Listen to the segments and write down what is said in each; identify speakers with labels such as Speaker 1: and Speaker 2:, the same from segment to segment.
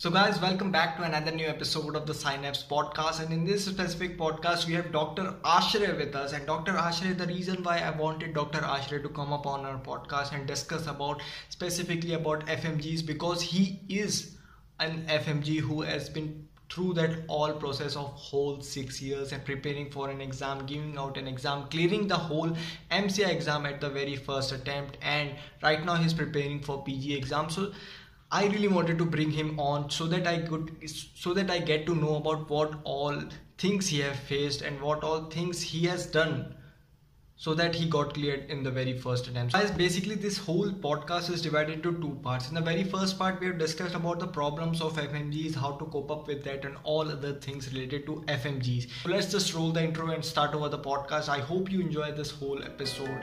Speaker 1: So guys, welcome back to another new episode of the Synapse podcast, and in this specific podcast we have Dr. Ashray with us. And Dr. Ashray, the reason why I wanted Dr. Ashray to come up on our podcast and discuss about specifically about FMGs, because he is an FMG who has been through that all process of whole 6 years and preparing for an exam, giving out an exam, clearing the whole MCI exam at the very first attempt, and right now he's preparing for PG exam. So I really wanted to bring him on so that I get to know about what all things he have faced and what all things he has done so that he got cleared in the very first attempt. Guys, basically this whole podcast is divided into two parts. In the very first part, we have discussed about the problems of FMGs, how to cope up with that, and all other things related to FMGs. So let's just roll the intro and start over the podcast. I hope you enjoy this whole episode.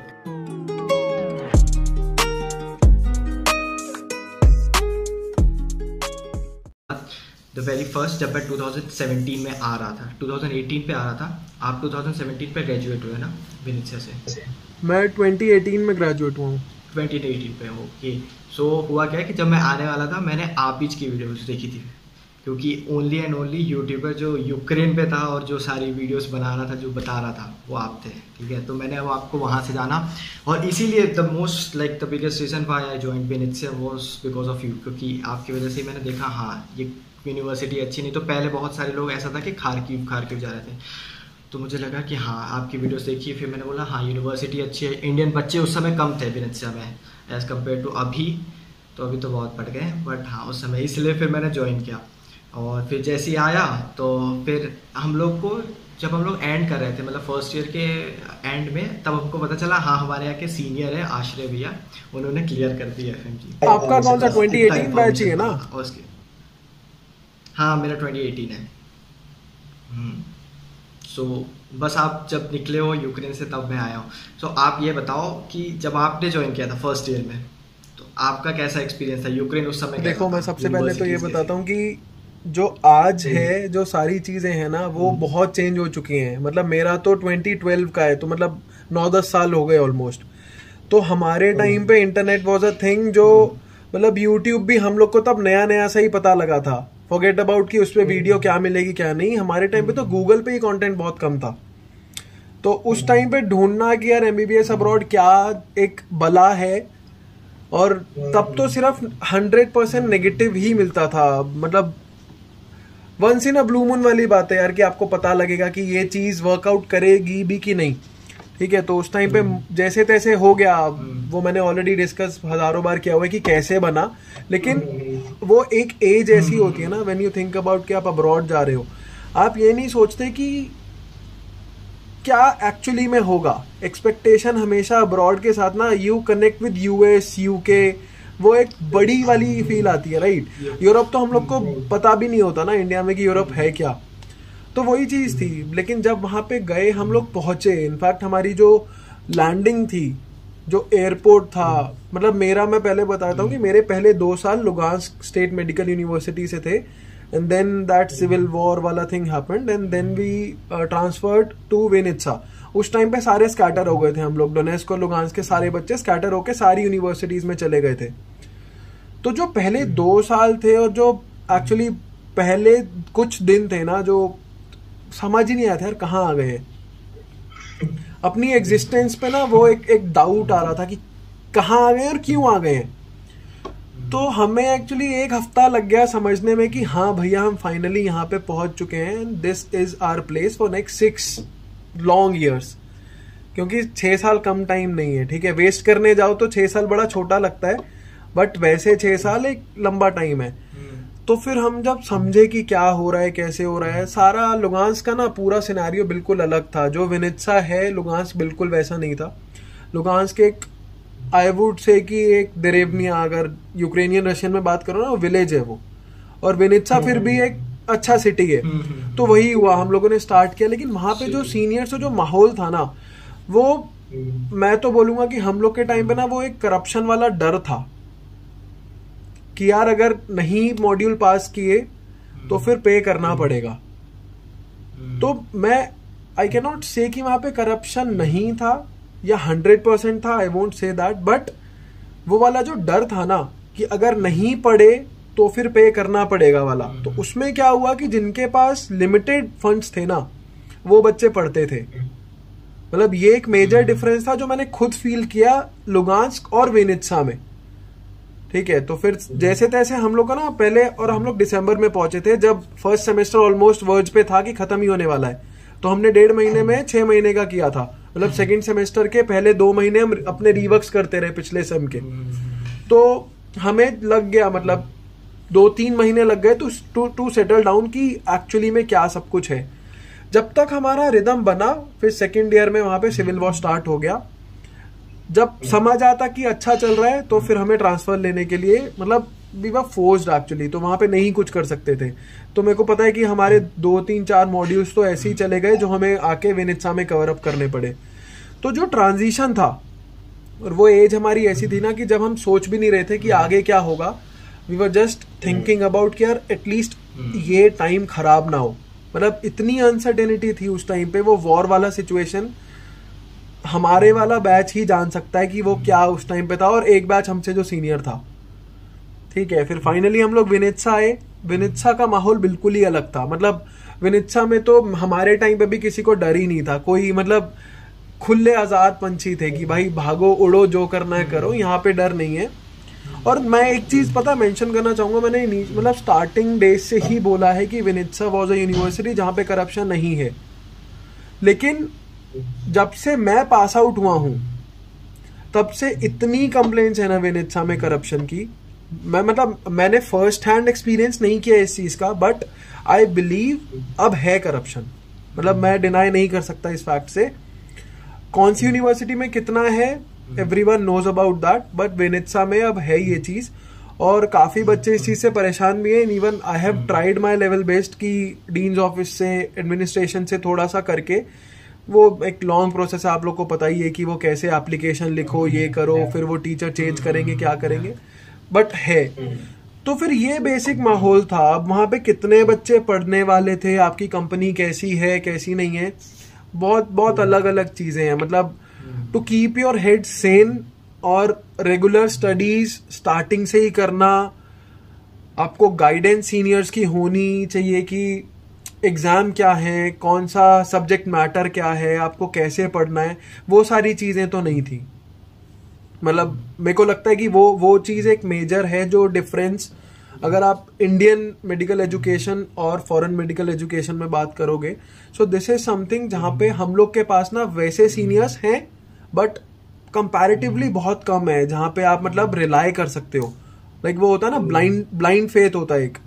Speaker 1: The very first, जब मैं 2017 में आ रहा था, 2018 पे आ रहा था, आप 2017 पे ग्रेजुएट हुए ना विनित्सा से?
Speaker 2: मैं 2018 में ग्रेजुएट हुआ हूँ।
Speaker 1: 2018 पे, ओके। सो हुआ क्या कि जब मैं आने वाला था, मैंने आप बीच की वीडियोस देखी थी, क्योंकि ओनली एंड ओनली यूट्यूबर जो यूक्रेन पे था और जो सारी वीडियोस बना रहा था, जो बता रहा था, वो आप थे, ठीक है। तो मैंने अब आपको वहाँ से जाना, और इसीलिए the most like the biggest reason why I joined Vinnytsia was because of you, क्योंकि आपकी वजह से मैंने देखा हाँ ये यूनिवर्सिटी अच्छी नहीं। तो पहले बहुत सारे लोग ऐसा था कि खारकीव जा रहे थे, तो मुझे लगा कि हाँ आपकी वीडियोस देखिए, फिर मैंने बोला हाँ यूनिवर्सिटी अच्छी है। इंडियन बच्चे उस समय कम थे विनित्सा में एज़ कम्पेयर टू अभी, तो अभी तो बहुत बढ़ गए, बट हाँ उस समय, इसलिए फिर मैंने ज्वाइन किया। और फिर जैसे ही आया तो फिर हम लोग को, जब हम लोग एंड कर रहे थे, मतलब फर्स्ट ईयर के एंड में, तब हमको पता चला हाँ हमारे यहाँ के सीनियर है आश्रय भैया, उन्होंने क्लियर कर दिया FMG।
Speaker 2: आपका कौन सा 2018 बैच है ना?
Speaker 1: उसके हाँ मेरा 2018 है। सो बस आप जब निकले हो यूक्रेन से तब मैं आया हूँ। सो आप ये बताओ कि जब आपने ज्वाइन किया था फर्स्ट ईयर में, तो आपका कैसा एक्सपीरियंस था यूक्रेन उस समय?
Speaker 2: देखो मैं सबसे पहले तो ये बताता हूँ कि जो आज है, जो सारी चीज़ें हैं ना, वो बहुत चेंज हो चुकी हैं। मतलब मेरा तो 2012 का है, तो मतलब 9-10 साल हो गए ऑलमोस्ट। तो हमारे टाइम पे इंटरनेट वॉज अ थिंग, जो मतलब यूट्यूब भी हम लोग को तब नया नया सा ही पता लगा था। फॉरगेट अबाउट कि उस पर वीडियो क्या मिलेगी क्या नहीं। हमारे टाइम पे तो गूगल पे ही कंटेंट बहुत कम था। तो उस टाइम पे ढूंढना कि यार MBBS अब्रॉड क्या एक बला है, और तब तो सिर्फ 100% नेगेटिव ही मिलता था। मतलब once in a blue moon वाली बात है यार, कि आपको पता लगेगा कि ये चीज़ वर्कआउट करेगी भी कि नहीं, ठीक है। तो उस टाइम पे जैसे तैसे हो गया, वो मैंने ऑलरेडी डिस्कस हजारों बार किया हुआ है कि कैसे बना। लेकिन वो एक एज ऐसी होती है ना, व्हेन यू थिंक अबाउट कि आप अब्रॉड जा रहे हो, आप ये नहीं सोचते कि क्या एक्चुअली में होगा। एक्सपेक्टेशन हमेशा अब्रॉड के साथ ना, you connect with US UK, वो एक बड़ी वाली फील आती है, राइट। यूरोप तो हम लोग को पता भी नहीं होता ना इंडिया में कि यूरोप है क्या, तो वही चीज़ थी। लेकिन जब वहाँ पे गए, हम लोग पहुँचे, इनफैक्ट हमारी जो लैंडिंग थी, जो एयरपोर्ट था, मतलब मेरा, मैं पहले बताता हूँ कि मेरे पहले 2 साल लुगांस्क स्टेट मेडिकल यूनिवर्सिटी से थे, and then that civil war वाला thing happened, and then we transferred to Vinnytsia. उस टाइम पे सारे स्कैटर हो गए थे हम लोग, डोनेस्क और लुगांस्क के सारे बच्चे स्कैटर होके सारी यूनिवर्सिटीज़ में चले गए थे। तो जो पहले 2 साल थे, और जो एक्चुअली पहले कुछ दिन थे ना, जो समझ ही नहीं आया था यार कहाँ आ गए अपनी एग्जिस्टेंस पे ना, वो एक डाउट आ रहा था कि कहाँ आ गए और क्यों आ गए। तो हमें एक्चुअली 1 हफ्ता लग गया समझने में कि हाँ भैया हम फाइनली यहाँ पे पहुंच चुके हैं, this is our place for next 6 long years. क्योंकि 6 साल कम टाइम नहीं है, ठीक है। वेस्ट करने जाओ तो 6 साल बड़ा छोटा लगता है, बट वैसे 6 साल एक लंबा टाइम है। तो फिर हम जब समझे कि क्या हो रहा है, कैसे हो रहा है, सारा लुगांस्क का ना पूरा सिनेरियो बिल्कुल अलग था। जो विनित्सा है, लुगांस्क बिल्कुल वैसा नहीं था। लुगांस्क एक, आई वुड से कि एक देरेवनिया, अगर यूक्रेनियन रशियन में बात करो ना, विलेज है वो। और विनित्सा फिर भी एक अच्छा सिटी है। तो वही हुआ, हम लोगों ने स्टार्ट किया। लेकिन वहाँ पे जो सीनियर्स, जो माहौल था ना, वो मैं तो बोलूँगा कि हम लोग के टाइम पे ना वो एक करप्शन वाला डर था कि यार अगर नहीं मॉड्यूल पास किए तो फिर पे करना पड़ेगा। तो मैं आई कैन नॉट से कि वहां पे करप्शन नहीं था या 100% था, I won't say that, but वो वाला जो डर था ना कि अगर नहीं पढ़े तो फिर पे करना पड़ेगा वाला। तो उसमें क्या हुआ कि जिनके पास लिमिटेड फंड्स थे ना, वो बच्चे पढ़ते थे। मतलब ये एक मेजर डिफरेंस था जो मैंने खुद फील किया लुगांस्क और विनित्सा में। ठीक है, तो फिर जैसे तैसे हम लोग का ना पहले, और हम लोग दिसंबर में पहुंचे थे जब फर्स्ट सेमेस्टर ऑलमोस्ट वर्ज पे था कि खत्म ही होने वाला है। तो हमने 1.5 महीने में 6 महीने का किया था। मतलब सेकंड सेमेस्टर के पहले 2 महीने हम अपने रिवर्क्स करते रहे पिछले सेम के। तो हमें लग गया, मतलब 2-3 महीने लग गए टू सेटल डाउन कि एक्चुअली में क्या सब कुछ है। जब तक हमारा रिदम बना, फिर सेकेंड ईयर में वहां पे सिविल वॉर स्टार्ट हो गया। जब समझ आता कि अच्छा चल रहा है, तो फिर हमें ट्रांसफर लेने के लिए, मतलब वी वर फोर्स्ड एक्चुअली, तो वहां पे नहीं कुछ कर सकते थे। तो मेरे को पता है कि हमारे 2-3-4 मॉड्यूल्स तो ऐसे ही चले गए जो हमें आके विनित्सा में कवर अप करने पड़े। तो जो ट्रांजिशन था, और वो एज हमारी ऐसी थी ना कि जब हम सोच भी नहीं रहे थे कि आगे क्या होगा, we were just thinking about कि यार एटलीस्ट ये टाइम खराब ना हो। मतलब इतनी अनसर्टेनिटी थी उस टाइम पे। वो वॉर वाला सिचुएशन हमारे वाला बैच ही जान सकता है कि वो क्या उस टाइम पे था, और एक बैच हमसे जो सीनियर था। ठीक है, फिर फाइनली हम लोग विनित्सा आए। विनित्सा का माहौल बिल्कुल ही अलग था। मतलब विनित्सा में तो हमारे टाइम पे भी किसी को डर ही नहीं था कोई, मतलब खुले आजाद पंछी थे कि भाई भागो उड़ो, जो करना है करो, यहाँ पे डर नहीं है। और मैं एक चीज पता मेंशन करना चाहूंगा, मैंने मतलब स्टार्टिंग डेज से ही बोला है कि विनित्सा वाज अ यूनिवर्सिटी जहां पे करप्शन नहीं है। लेकिन जब से मैं पास आउट हुआ हूं, तब से इतनी कंप्लेंट्स है ना विनित्सा में करप्शन की। मैंने फर्स्ट हैंड एक्सपीरियंस नहीं किया इस चीज का, बट आई बिलीव अब है करप्शन। मतलब मैं डिनाई नहीं कर सकता इस फैक्ट से। कौन सी यूनिवर्सिटी में कितना है, everyone knows about that, but Vinnytsia में अब है ये चीज। और काफी बच्चे इस चीज से परेशान भी हैं। Even I have tried my level best कि डीन्स ऑफिस से, एडमिनिस्ट्रेशन से थोड़ा सा करके, वो एक लॉन्ग प्रोसेस है, आप लोग को पता ही है कि वो कैसे एप्लीकेशन लिखो, ये करो, फिर वो टीचर चेंज करेंगे, क्या करेंगे, बट है। तो फिर ये बेसिक माहौल था। अब वहां पे कितने बच्चे पढ़ने वाले थे, आपकी कंपनी कैसी है कैसी नहीं है, बहुत बहुत अलग अलग चीजें हैं। मतलब to keep your head sane और रेगुलर स्टडीज स्टार्टिंग से ही करना, आपको गाइडेंस सीनियर्स की होनी चाहिए कि एग्जाम क्या है, कौन सा सब्जेक्ट मैटर क्या है, आपको कैसे पढ़ना है, वो सारी चीजें तो नहीं थी। मतलब मेरे को लगता है कि वो चीज एक मेजर है जो डिफरेंस, अगर आप इंडियन मेडिकल एजुकेशन और फॉरेन मेडिकल एजुकेशन में बात करोगे, सो दिस इज समथिंग जहां पे हम लोग के पास ना वैसे सीनियर्स हैं, बट कंपैरेटिवली बहुत कम है जहां पे आप मतलब रिलाई कर सकते हो। लाइक वो होता है ना ब्लाइंड फेथ होता है एक,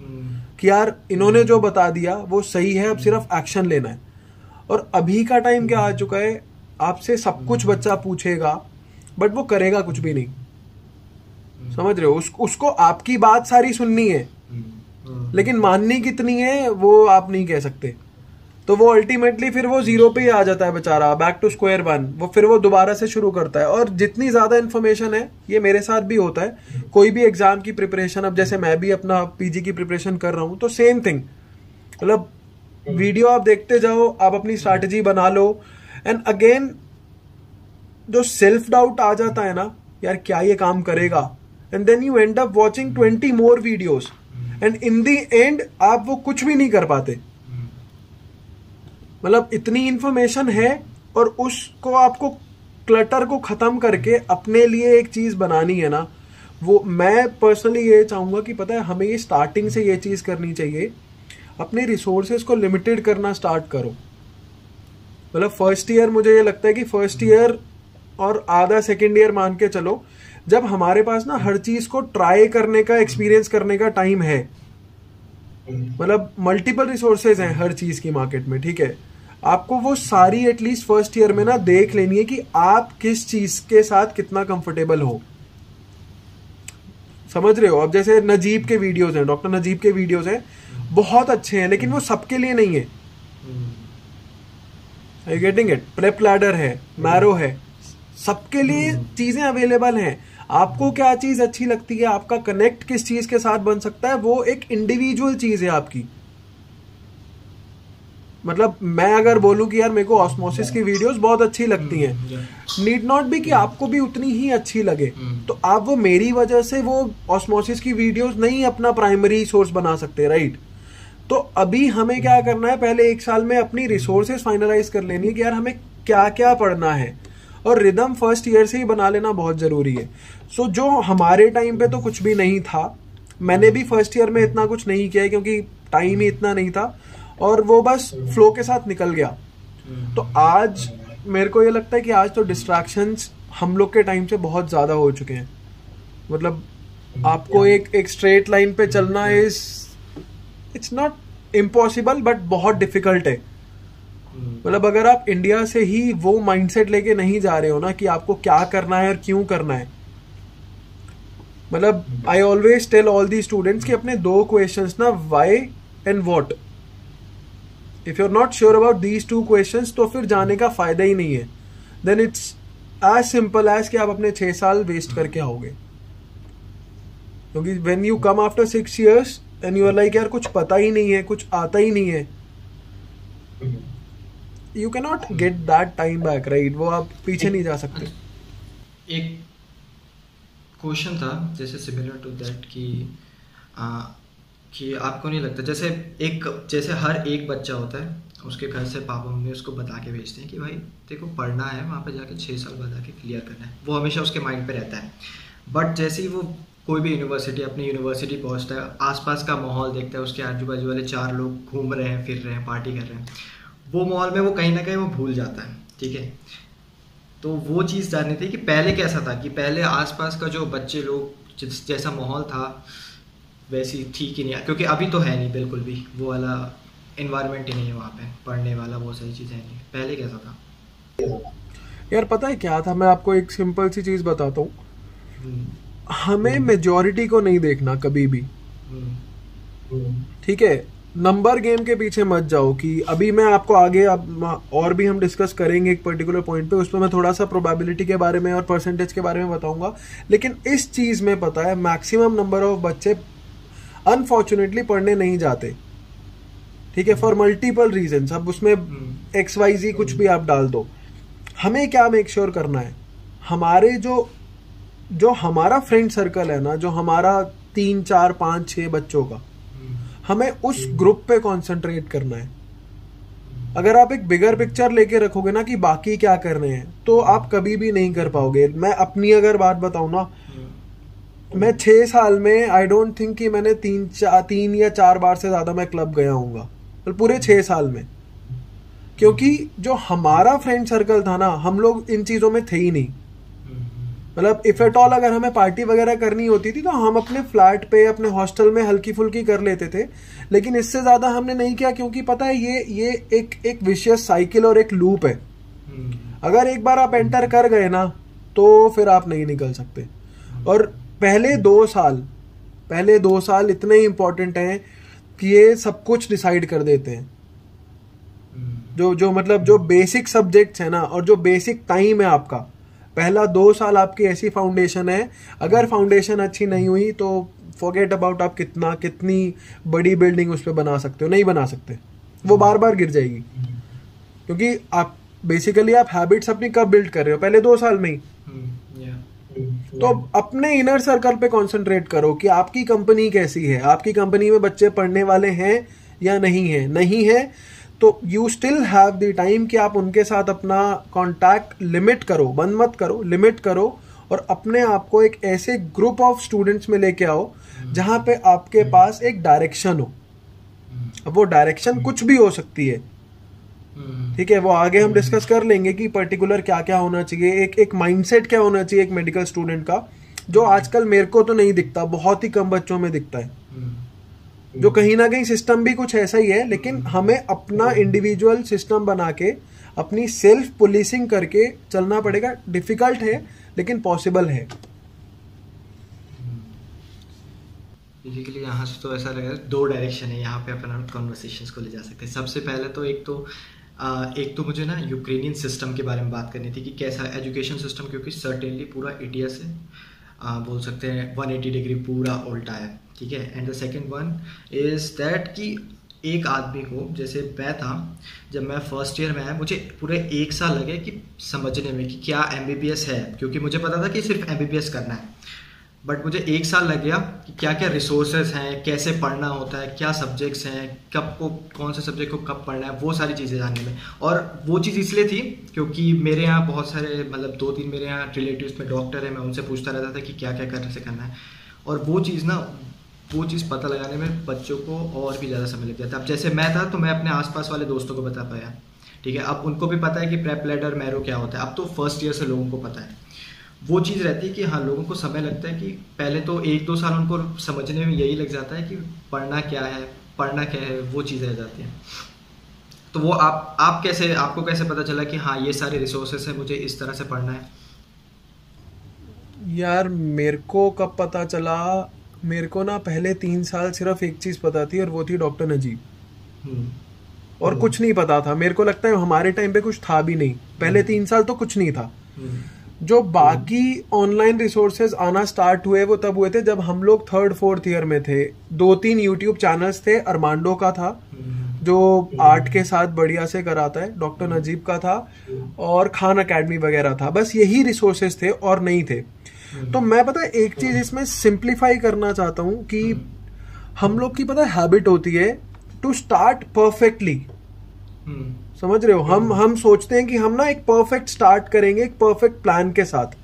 Speaker 2: कि यार इन्होंने जो बता दिया वो सही है, अब सिर्फ एक्शन लेना है। और अभी का टाइम क्या आ चुका है, आपसे सब कुछ बच्चा पूछेगा बट वो करेगा कुछ भी नहीं। समझ रहे हो, उसको आपकी बात सारी सुननी है, लेकिन माननी कितनी है वो आप नहीं कह सकते। तो वो अल्टीमेटली फिर वो जीरो पे ही आ जाता है बेचारा, बैक टू स्क्वायर वन। फिर वो दोबारा से शुरू करता है। और जितनी ज्यादा इन्फॉर्मेशन है, ये मेरे साथ भी होता है, कोई भी एग्जाम की प्रिपरेशन, अब जैसे मैं भी अपना पीजी की प्रिपरेशन कर रहा हूं, तो सेम थिंग, मतलब वीडियो आप देखते जाओ, आप अपनी स्ट्रैटेजी बना लो, एंड अगेन जो सेल्फ डाउट आ जाता है ना, यार क्या ये काम करेगा, and then you end up watching 20 more videos, and in the end आप वो कुछ भी नहीं कर पाते। मतलब इतनी इंफॉर्मेशन है, और उसको आपको क्लटर को खत्म करके अपने लिए एक चीज बनानी है ना, वो मैं पर्सनली ये चाहूंगा कि पता है हमें ये स्टार्टिंग से ये चीज करनी चाहिए, अपने रिसोर्सेज को लिमिटेड करना स्टार्ट करो। मतलब फर्स्ट ईयर, मुझे ये लगता है कि फर्स्ट ईयर और आधा सेकेंड ईयर मान के चलो, जब हमारे पास ना हर चीज को ट्राई करने का, एक्सपीरियंस करने का टाइम है। मतलब मल्टीपल रिसोर्सेज हैं हर चीज की मार्केट में, ठीक है, आपको वो सारी एटलीस्ट फर्स्ट ईयर में ना देख लेनी है कि आप किस चीज के साथ कितना कंफर्टेबल हो। समझ रहे हो, अब जैसे नजीब के वीडियोस हैं, डॉक्टर नजीब के वीडियोस हैं, बहुत अच्छे हैं, लेकिन वो सबके लिए नहीं है। Are you getting it? Prep ladder है, मैरो है, सबके लिए चीजें अवेलेबल हैं। आपको क्या चीज अच्छी लगती है, आपका कनेक्ट किस चीज के साथ बन सकता है, वो एक इंडिविजुअल चीज है आपकी। मतलब मैं अगर बोलूँ कि यार मेरे को ऑस्मोसिस की वीडियोस बहुत अच्छी लगती हैं, नीड नॉट बी कि आपको भी उतनी ही अच्छी लगे, तो आप वो मेरी वजह से वो ऑस्मोसिस की वीडियोस नहीं अपना प्राइमरी सोर्स बना सकते, राइट? तो अभी हमें क्या करना है, पहले 1 साल में अपनी रिसोर्सेज फाइनलाइज कर लेनी है कि यार हमें क्या क्या पढ़ना है, और रिदम फर्स्ट ईयर से ही बना लेना बहुत जरूरी है। सो जो हमारे टाइम पे तो कुछ भी नहीं था, मैंने भी फर्स्ट ईयर में इतना कुछ नहीं किया क्योंकि टाइम ही इतना नहीं था, और वो बस फ्लो के साथ निकल गया। तो आज मेरे को ये लगता है कि आज तो डिस्ट्रैक्शंस हम लोग के टाइम से बहुत ज्यादा हो चुके हैं। मतलब आपको एक स्ट्रेट लाइन पे चलना इट्स नॉट इम्पॉसिबल बट बहुत डिफिकल्ट है। मतलब अगर आप इंडिया से ही वो माइंडसेट लेके नहीं जा रहे हो ना कि आपको क्या करना है और क्यों करना है, मतलब I always tell all the students कि अपने 2 क्वेश्चंस ना, why and what, if you are not sure about these 2 questions तो फिर जाने का फायदा ही नहीं है। Then it's as simple as कि आप अपने 6 साल वेस्ट करके आओगे, क्योंकि when you come after 6 years and you are like यार कुछ पता ही नहीं है, कुछ आता ही नहीं है, you can not get that time back, right? वो आप पीछे नहीं जा सकते।
Speaker 1: एक क्वेश्चन था जैसे सिमिलर टू दैट कि आपको नहीं लगता जैसे हर एक बच्चा होता है, उसके घर से पापा मम्मी उसको बता के भेजते हैं कि भाई देखो पढ़ना है, वहाँ पे जाके 6 साल बाद आके क्लियर करना है, वो हमेशा उसके माइंड पे रहता है। बट जैसे ही वो कोई भी अपनी यूनिवर्सिटी पहुँचता है, आसपास का माहौल देखता है, उसके आजू बाजू वाले 4 लोग घूम रहे हैं, फिर रहे हैं, पार्टी कर रहे हैं, वो माहौल में वो कहीं ना कहीं वो भूल जाता है, ठीक है? तो वो चीज़ जाननी थी कि पहले कैसा था, कि पहले आसपास का जो बच्चे लोग जैसा माहौल था वैसी थी कि नहीं, क्योंकि अभी तो है नहीं बिल्कुल भी, वो वाला एनवायरनमेंट ही नहीं है वहाँ पे पढ़ने वाला, वो सारी चीज़ें नहीं। पहले कैसा था
Speaker 2: यार? पता है क्या था, मैं आपको एक सिंपल सी चीज़ बताता हूँ। हमें मेजॉरिटी को नहीं देखना कभी भी, ठीक है? नंबर गेम के पीछे मत जाओ कि अभी मैं आपको आगे और भी हम डिस्कस करेंगे एक पर्टिकुलर पॉइंट पे, उसमें मैं थोड़ा सा प्रोबेबिलिटी के बारे में और परसेंटेज के बारे में बताऊंगा। लेकिन इस चीज में पता है मैक्सिमम नंबर ऑफ बच्चे अनफॉर्चुनेटली पढ़ने नहीं जाते, ठीक है? For multiple reasons. अब उसमें XYZ कुछ भी आप डाल दो, हमें क्या मेक श्योर करना है, हमारे जो हमारा फ्रेंड सर्कल है ना, जो हमारा 3, 4, 5, 6 बच्चों का, हमें उस ग्रुप पे कंसंट्रेट करना है। अगर आप एक बिगर पिक्चर लेके रखोगे ना कि बाकी क्या कर रहे हैं, तो आप कभी भी नहीं कर पाओगे। मैं अपनी अगर बात बताऊं ना, मैं 6 साल में आई डोंट थिंक कि मैंने 3 या 4 बार से ज्यादा मैं क्लब गया हूँगा पूरे 6 साल में, क्योंकि जो हमारा फ्रेंड सर्कल था ना, हम लोग इन चीजों में थे ही नहीं। मतलब इफ एट ऑल अगर हमें पार्टी वगैरह करनी होती थी तो हम अपने फ्लैट पे, अपने हॉस्टल में हल्की फुल्की कर लेते थे, लेकिन इससे ज्यादा हमने नहीं किया, क्योंकि पता है ये एक विशियस साइकिल और एक लूप है। अगर एक बार आप एंटर कर गए ना तो फिर आप नहीं निकल सकते। और पहले 2 साल इतने इंपॉर्टेंट हैं कि ये सब कुछ डिसाइड कर देते हैं। जो बेसिक सब्जेक्ट्स है ना, और जो बेसिक टाइम है आपका, पहला 2 साल आपकी ऐसी फाउंडेशन है, अगर फाउंडेशन अच्छी नहीं हुई तो फॉरगेट अबाउट आप कितनी बड़ी बिल्डिंग उस पर बना सकते हो, नहीं बना सकते, वो बार बार गिर जाएगी। क्योंकि आप बेसिकली आप हैबिट्स अपनी कब बिल्ड कर रहे हो, पहले 2 साल में ही। तो अपने इनर सर्कल पे कंसंट्रेट करो कि आपकी कंपनी कैसी है, आपकी कंपनी में बच्चे पढ़ने वाले हैं या नहीं है तो you still have the time कि आप उनके साथ अपना कांटेक्ट लिमिट करो, बंद मत करो, लिमिट करो, और अपने आप को एक ऐसे ग्रुप ऑफ स्टूडेंट्स में लेके आओ जहां पे आपके पास एक डायरेक्शन हो। अब वो डायरेक्शन कुछ भी हो सकती है, ठीक है? वो आगे हम डिस्कस कर लेंगे कि पर्टिकुलर क्या क्या होना चाहिए, एक माइंडसेट क्या होना चाहिए एक मेडिकल स्टूडेंट का, जो आजकल मेरे को तो नहीं दिखता, बहुत ही कम बच्चों में दिखता है। जो कहीं ना कहीं सिस्टम भी कुछ ऐसा ही है, लेकिन हमें अपना इंडिविजुअल सिस्टम बना के अपनी सेल्फ पुलिसिंग करके चलना पड़ेगा। डिफिकल्ट है लेकिन पॉसिबल है।
Speaker 1: बेसिकली यहाँ से तो ऐसा लग रहा है 2 डायरेक्शन है यहाँ पे अपना कॉन्वर्सेशंस को ले जा सकते हैं। सबसे पहले तो एक तो मुझे ना यूक्रेनियन सिस्टम के बारे में बात करनी थी कि कैसा एजुकेशन सिस्टम, क्योंकि सर्टेनली पूरा इडियस है, बोल सकते हैं 180 डिग्री पूरा उल्टा है, ठीक है? And the second one is that कि एक आदमी को, जैसे मैं था जब मैं फर्स्ट ईयर में आया, मुझे पूरे 1 साल लगे कि समझने में कि क्या MBBS है, क्योंकि मुझे पता था कि सिर्फ MBBS करना है, बट मुझे 1 साल लग गया कि क्या क्या रिसोर्सेज हैं, कैसे पढ़ना होता है, क्या सब्जेक्ट्स हैं, कब को कौन से सब्जेक्ट को कब पढ़ना है, वो सारी चीज़ें जानने में। और वो चीज़ इसलिए थी क्योंकि मेरे यहाँ बहुत सारे, मतलब 2-3 मेरे यहाँ रिलेटिव्स में डॉक्टर है, मैं उनसे पूछता रहता था कि क्या क्या करने से करना है, और वो चीज़ पता लगाने में बच्चों को और भी ज़्यादा समय लग जाता है। अब जैसे मैं था तो मैं अपने आसपास वाले दोस्तों को बता पाया, ठीक है, अब उनको भी पता है कि प्रेप लैडर मैरो क्या होता है, अब तो फर्स्ट ईयर से लोगों को पता है। वो चीज़ रहती है कि हाँ, लोगों को समय लगता है कि पहले तो 1-2 साल उनको समझने में यही लग जाता है कि पढ़ना क्या है, वो चीज़ रह जाती है। तो वो आपको कैसे पता चला कि हाँ ये सारे रिसोर्सेस है, मुझे इस तरह से पढ़ना है?
Speaker 2: यार मेरे को कब पता चला, मेरे को ना पहले 3 साल सिर्फ एक चीज पता थी और वो थी डॉक्टर नजीब,
Speaker 1: हम्म,
Speaker 2: और कुछ नहीं पता था। मेरे को लगता है हमारे टाइम पे कुछ था भी नहीं, पहले 3 साल तो कुछ नहीं था।
Speaker 1: हम्म,
Speaker 2: जो बाकी ऑनलाइन रिसोर्सेज आना स्टार्ट हुए वो तब हुए थे जब हम लोग 3rd-4th ईयर में थे। 2-3 यूट्यूब चैनल्स थे, अरमांडो का था जो आर्ट के साथ बढ़िया से कराता है, डॉक्टर नजीब का था, और खान अकेडमी वगैरह था। बस यही रिसोर्सेज थे और नहीं थे। तो मैं पता है एक चीज इसमें सिंप्लीफाई करना चाहता हूँ कि हम लोग की पता है हैबिट होती है टू स्टार्ट परफेक्टली। समझ रहे हो, हम सोचते हैं कि हम ना एक परफेक्ट स्टार्ट करेंगे, एक परफेक्ट प्लान के साथ,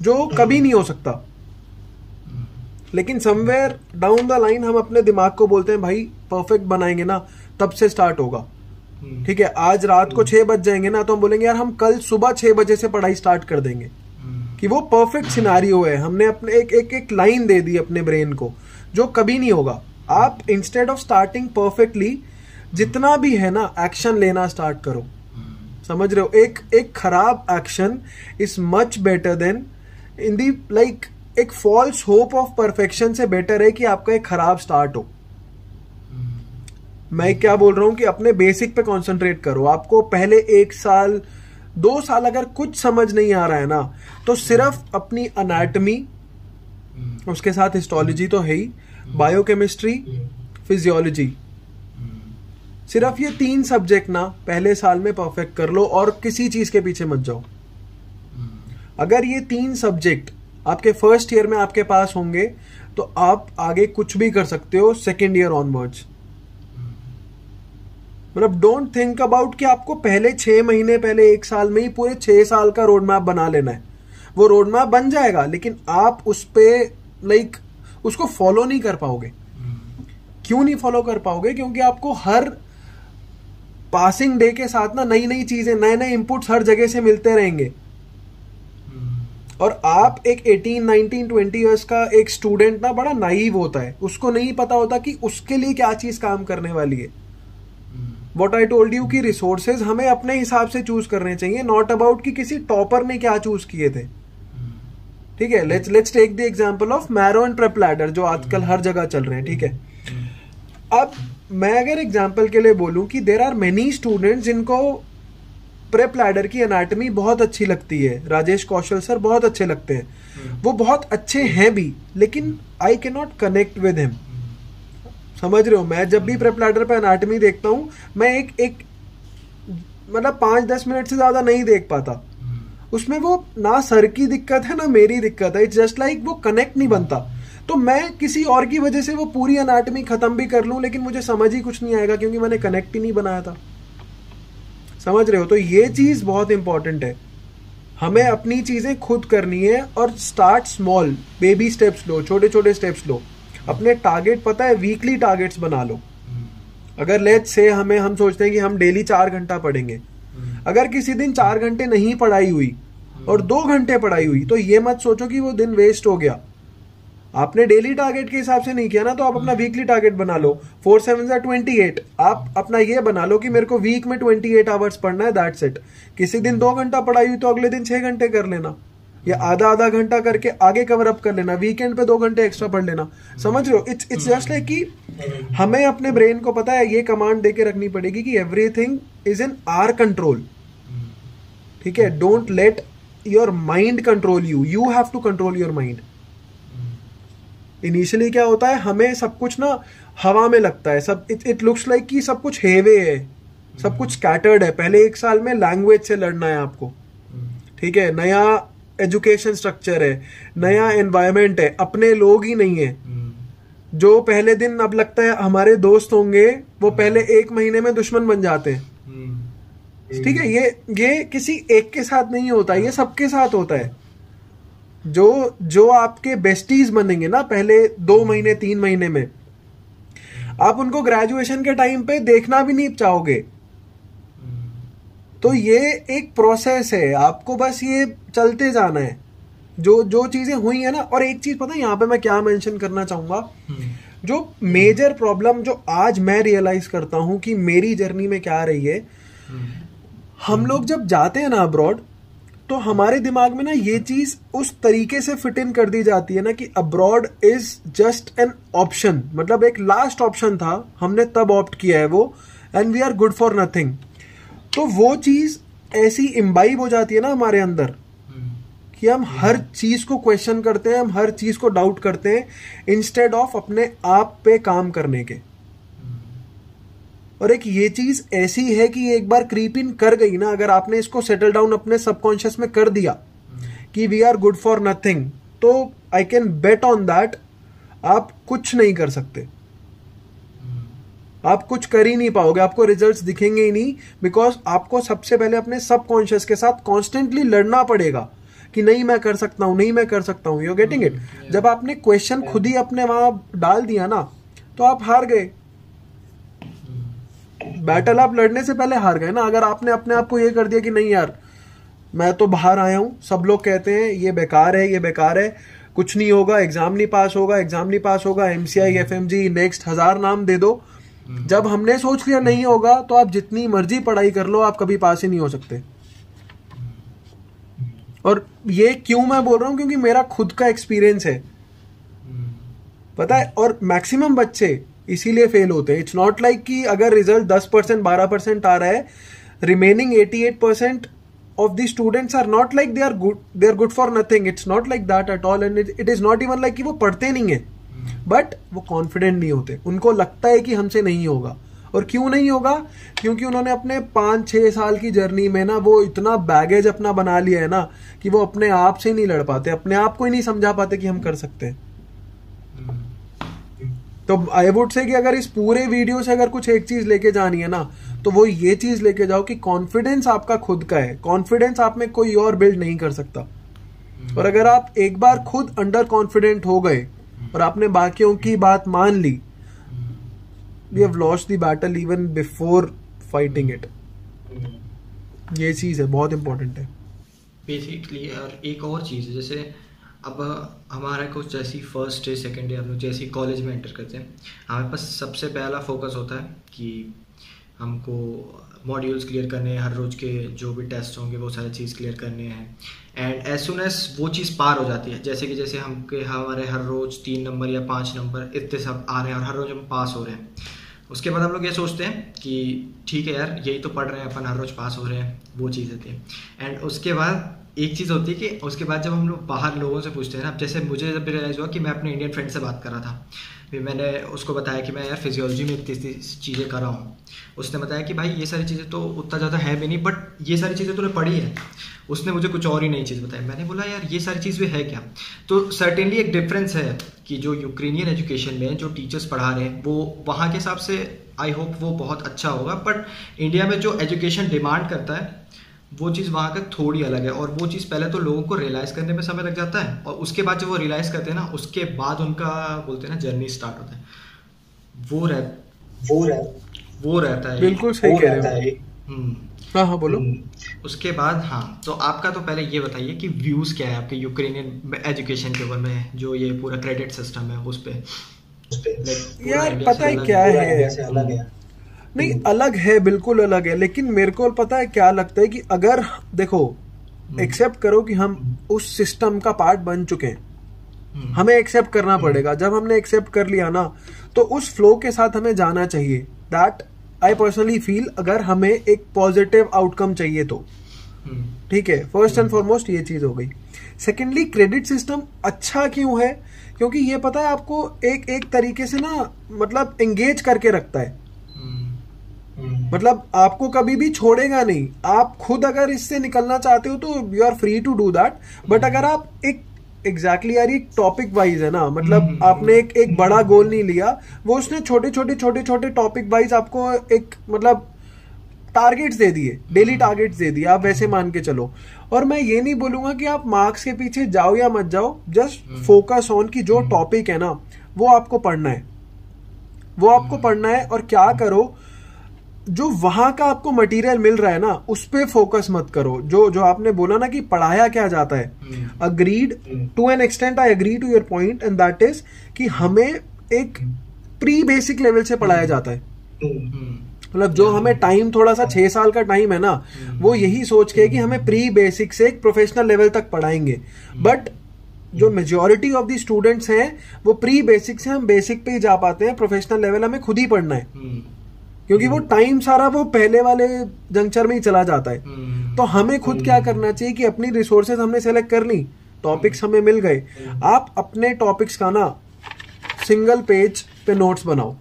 Speaker 2: जो कभी नहीं हो सकता। लेकिन समवेयर डाउन द लाइन हम अपने दिमाग को बोलते हैं भाई परफेक्ट बनाएंगे ना तब से स्टार्ट होगा। ठीक है, आज रात को 6 बज जाएंगे ना तो हम बोलेंगे यार हम कल सुबह 6 बजे से पढ़ाई स्टार्ट कर देंगे, कि वो परफेक्ट सिनारियो है। हमने अपने एक लाइन दे दी अपने ब्रेन को, जो कभी नहीं होगा। आप इंस्टेड ऑफ स्टार्टिंग परफेक्टली जितना भी है ना एक्शन लेना स्टार्ट करो। समझ रहे हो, एक खराब action is much better then in the like एक फॉल्स होप ऑफ परफेक्शन से बेटर है कि आपका एक खराब स्टार्ट हो। मैं क्या बोल रहा हूं कि अपने बेसिक पे कंसंट्रेट करो। आपको पहले 1 साल 2 साल अगर कुछ समझ नहीं आ रहा है ना, तो सिर्फ अपनी अनाटमी, उसके साथ हिस्टोलॉजी तो है ही, बायोकेमिस्ट्री, फिजियोलॉजी, सिर्फ ये 3 सब्जेक्ट ना पहले साल में परफेक्ट कर लो और किसी चीज के पीछे मत जाओ। अगर ये 3 सब्जेक्ट आपके फर्स्ट ईयर में आपके पास होंगे तो आप आगे कुछ भी कर सकते हो सेकेंड ईयर ऑनवर्ड्स। मतलब डोंट थिंक अबाउट कि आपको पहले 6 महीने, पहले 1 साल में ही पूरे 6 साल का रोड मैप बना लेना है। वो रोड मैप बन जाएगा लेकिन आप उस पे उसको फॉलो नहीं कर पाओगे। क्यों नहीं फॉलो कर पाओगे? क्योंकि आपको हर पासिंग डे के साथ ना नई नई चीजें, नए नए इनपुट्स हर जगह से मिलते रहेंगे। और आप एक 18, 19, 20 इयर्स का एक स्टूडेंट ना बड़ा नाइव होता है, उसको नहीं पता होता कि उसके लिए क्या चीज काम करने वाली है। What I told you कि रिसोर्सेज हमें अपने हिसाब से चूज करने चाहिए, नॉट अबाउट कि किसी टॉपर ने क्या चूज किए थे। ठीक है, let's take the example of Marrow and PrepLadder जो आजकल हर जगह चल रहे हैं। ठीक है, अब मैं अगर एग्जांपल के लिए बोलूं कि देयर आर मेनी स्टूडेंट्स जिनको प्रेप लैडर की एनाटॉमी बहुत अच्छी लगती है, राजेश कौशल सर बहुत अच्छे लगते हैं, वो बहुत अच्छे हैं भी, लेकिन I can not connect with him. समझ रहे हो, मैं जब भी प्रेप लैडर पे एनाटॉमी देखता हूं मैं एक मतलब 5-10 मिनट से ज्यादा नहीं देख पाता। उसमें वो ना सर की दिक्कत है ना मेरी दिक्कत है, इट्स जस्ट लाइक वो कनेक्ट नहीं बनता। तो मैं किसी और की वजह से वो पूरी एनाटॉमी खत्म भी कर लूं लेकिन मुझे समझ ही कुछ नहीं आएगा क्योंकि मैंने कनेक्ट ही नहीं बनाया था। समझ रहे हो, तो ये चीज बहुत इंपॉर्टेंट है। हमें अपनी चीजें खुद करनी है और स्टार्ट स्मॉल, बेबी स्टेप्स लो, छोटे छोटे स्टेप्स लो। अपने टारगेट पता है वीकली टारगेट्स बना लो। अगर लेट्स से हम सोचते हैं कि हम डेली 4 घंटा पढ़ेंगे, अगर किसी दिन 4 घंटे नहीं पढ़ाई हुई और 2 घंटे पढ़ाई हुई तो ये मत सोचो कि वो दिन वेस्ट हो गया। आपने डेली टारगेट के हिसाब से नहीं किया ना, तो आप अपना वीकली टारगेट बना लो। 4 7 28। आप अपना ये बना लो कि मेरे को वीक में 28 आवर्स पढ़ना है, दैट्स इट। किसी दिन 2 घंटा पढ़ाई हुई तो अगले दिन 6 घंटे कर लेना, या आधा घंटा करके आगे कवर अप कर लेना, वीकेंड पे 2 घंटे एक्स्ट्रा पढ़ लेना। समझ रहे हो, इट्स जस्ट लाइक कि हमें अपने ब्रेन को पता है ये कमांड देके रखनी पड़ेगी कि everything is in our control. ठीक है, don't let your mind control you, you have to control your mind. Initially क्या होता है, हमें सब कुछ ना हवा में लगता है, सब इट लुक्स लाइक कि सब कुछ हेवे है, सब कुछ स्कैटर्ड है। पहले 1 साल में लैंग्वेज से लड़ना है आपको, ठीक है, नया एजुकेशन स्ट्रक्चर है, नया एनवायरनमेंट है, अपने लोग ही नहीं है। जो पहले दिन अब लगता है हमारे दोस्त होंगे, वो पहले 1 महीने में दुश्मन बन जाते हैं। ठीक है, ये किसी एक के साथ नहीं होता, ये सबके साथ होता है। जो आपके बेस्टीज बनेंगे ना पहले 2 महीने 3 महीने में, आप उनको ग्रेजुएशन के टाइम पे देखना भी नहीं चाहोगे। तो ये एक प्रोसेस है, आपको बस ये चलते जाना है। जो चीजें हुई है ना, और एक चीज पता है यहाँ पे मैं क्या मेंशन करना चाहूंगा, जो मेजर प्रॉब्लम जो आज मैं रियलाइज करता हूं कि मेरी जर्नी में क्या रही है, हम लोग जब जाते हैं ना अब्रॉड, तो हमारे दिमाग में ना ये चीज उस तरीके से फिट इन कर दी जाती है ना कि abroad is just an option, मतलब एक लास्ट ऑप्शन था, हमने तब ऑप्ट किया है वो, and we are good for nothing. तो वो चीज ऐसी इम्बाइब हो जाती है ना हमारे अंदर कि हम हर चीज को क्वेश्चन करते हैं, हम हर चीज को डाउट करते हैं, इंस्टेड ऑफ अपने आप पे काम करने के। और एक ये चीज ऐसी है कि एक बार क्रीप इन कर गई ना, अगर आपने इसको सेटल डाउन अपने सबकॉन्शियस में कर दिया कि we are good for nothing, तो I can bet on that आप कुछ नहीं कर सकते, आप कुछ कर ही नहीं पाओगे, आपको रिजल्ट्स दिखेंगे ही नहीं। बिकॉज आपको सबसे पहले अपने सबकॉन्शियस के साथ कॉन्स्टेंटली लड़ना पड़ेगा कि नहीं मैं कर सकता हूं, नहीं मैं कर सकता हूं। You getting it? जब आपने क्वेश्चन खुद ही अपने वहां डाल दिया ना, तो आप हार गए। बैटल आप लड़ने से पहले हार गए ना। अगर आपने अपने आप को ये कर दिया कि नहीं यार मैं तो बाहर आया हूं, सब लोग कहते हैं ये बेकार है, ये बेकार है, कुछ नहीं होगा, एग्जाम नहीं पास होगा, एग्जाम नहीं पास होगा, MCI FMG नेक्स्ट 1000 नाम दे दो। जब हमने सोच लिया नहीं होगा, तो आप जितनी मर्जी पढ़ाई कर लो, आप कभी पास ही नहीं हो सकते। और ये क्यों मैं बोल रहा हूं, क्योंकि मेरा खुद का एक्सपीरियंस है, पता है। और मैक्सिमम बच्चे इसीलिए फेल होते हैं। इट्स नॉट लाइक कि अगर रिजल्ट 10% 12% आ रहा है, remaining 88% of the students are not like they are good for nothing. It's not like that at all, and it is not even like कि वो पढ़ते नहीं है, बट वो कॉन्फिडेंट नहीं होते। उनको लगता है कि हमसे नहीं होगा। और क्यों नहीं होगा? क्योंकि उन्होंने अपने 5-6 साल की जर्नी में ना वो इतना बैगेज अपना बना लिया है ना कि वो अपने आप से नहीं लड़ पाते, अपने आप को ही नहीं समझा पाते कि हम कर सकते हैं। तो आई वुड से कि अगर इस पूरे वीडियो से अगर कुछ एक चीज लेके जानी है ना, तो वो ये चीज लेके जाओ कि कॉन्फिडेंस आपका खुद का है। कॉन्फिडेंस आप में कोई और बिल्ड नहीं कर सकता। और अगर आप एक बार खुद अंडर कॉन्फिडेंट हो गए और आपने बाकियों की बात मान ली, we have lost the battle even before fighting it। ये चीज है, बहुत इंपॉर्टेंट है
Speaker 1: बेसिकली। और एक और चीज़ है, जैसे अब हमारा कुछ जैसी फर्स्ट डे सेकेंड डे हम लोग जैसे कॉलेज में एंटर करते हैं, हमारे पास सबसे पहला फोकस होता है कि हमको मॉड्यूल्स क्लियर करने हैं, हर रोज़ के जो भी टेस्ट होंगे वो सारी चीज़ क्लियर करने हैं। एंड एज सुन एज वो चीज़ पार हो जाती है, जैसे कि जैसे हमारे हर रोज़ 3 नंबर या 5 नंबर इतने सब आ रहे हैं और हर रोज़ हम पास हो रहे हैं, उसके बाद हम लोग ये सोचते हैं कि ठीक है यार यही तो पढ़ रहे हैं अपन, हर रोज़ पास हो रहे हैं, वो चीज़ होती है। एंड उसके बाद एक चीज़ होती है कि उसके बाद जब हम लोग बाहर लोगों से पूछते हैं ना, जैसे मुझे जब रियलाइज़ हुआ कि मैं अपने इंडियन फ्रेंड से बात कर रहा था, फिर मैंने उसको बताया कि मैं यार फिजियोलॉजी में इतनी चीज़ें कर रहा हूँ। उसने बताया कि भाई ये सारी चीज़ें तो उतना ज़्यादा है भी नहीं, बट ये सारी चीज़ें तूने पढ़ी है। उसने मुझे कुछ और ही नई चीज़ बताई। मैंने बोला यार ये सारी चीज़ भी है क्या? तो सर्टेनली एक डिफरेंस है कि जो यूक्रेनियन एजुकेशन में जो टीचर्स पढ़ा रहे हैं वो वहाँ के हिसाब से आई होप वो बहुत अच्छा होगा, बट इंडिया में जो एजुकेशन डिमांड करता है वो चीज़ वहाँ का थोड़ी अलग है। और वो चीज़ पहले तो लोगों को रियलाइज़ करने में समय लग जाता है, और उसके बाद जब वो रियलाइज़ करते हैं ना, उसके बाद उनका बोलते हैं ना जर्नी स्टार्ट होता है। वो रहता है।
Speaker 2: बिल्कुल सही कह रहे हो। हाँ बोलो।
Speaker 1: उसके बाद हाँ, तो आपका तो पहले ये बताइए कि व्यूज़ क्या है आपके यूक्रेनियन एजुकेशन के ऊपर में, जो ये पूरा क्रेडिट सिस्टम है उस पर।
Speaker 2: यार पता है क्या है, नहीं अलग है, बिल्कुल अलग है, लेकिन मेरे को पता है क्या लगता है कि अगर देखो एक्सेप्ट करो कि हम उस सिस्टम का पार्ट बन चुके हैं, हमें एक्सेप्ट करना पड़ेगा। जब हमने एक्सेप्ट कर लिया ना, तो उस फ्लो के साथ हमें जाना चाहिए। दैट आई पर्सनली फील, अगर हमें एक पॉजिटिव आउटकम चाहिए तो ठीक है, फर्स्ट एंड फॉरमोस्ट ये चीज हो गई। सेकेंडली, क्रेडिट सिस्टम अच्छा क्यों है? क्योंकि ये पता है आपको एक तरीके से ना मतलब एंगेज करके रखता है, मतलब आपको कभी भी छोड़ेगा नहीं। आप खुद अगर इससे निकलना चाहते हो तो you are free to do that, but अगर आप एक एग्जैक्टली यार, एक टॉपिक वाइज है ना, मतलब आपने एक बड़ा गोल नहीं लिया, वो उसने छोटे छोटे टॉपिक वाइज आपको एक मतलब टारगेट्स दे दिए, डेली टारगेट्स दे दिए, आप वैसे मान के चलो। और मैं ये नहीं बोलूंगा कि आप मार्क्स के पीछे जाओ या मत जाओ, जस्ट फोकस ऑन कि जो टॉपिक है ना वो आपको पढ़ना है, वो आपको पढ़ना है। और क्या करो, जो वहां का आपको मटेरियल मिल रहा है ना उस पे फोकस मत करो। जो आपने बोला ना कि पढ़ाया क्या जाता है, agreed to an extent, I agree to your point, and that is कि हमें एक प्री बेसिक लेवल से पढ़ाया जाता है। मतलब जो हमें टाइम थोड़ा सा 6 साल का टाइम है ना, वो यही सोच के कि हमें प्री बेसिक से एक प्रोफेशनल लेवल तक पढ़ाएंगे। बट जो मेजॉरिटी ऑफ द स्टूडेंट्स हैं वो प्री बेसिक से हम बेसिक पे ही जा पाते हैं, प्रोफेशनल लेवल हमें खुद ही पढ़ना है, क्योंकि वो टाइम सारा वो पहले वाले जंक्चर में ही चला जाता है। तो हमें खुद क्या करना चाहिए कि अपनी रिसोर्सेज हमने सेलेक्ट कर ली, टॉपिक्स हमें मिल गए, आप अपने टॉपिक्स का ना सिंगल पेज पे नोट्स बनाओ।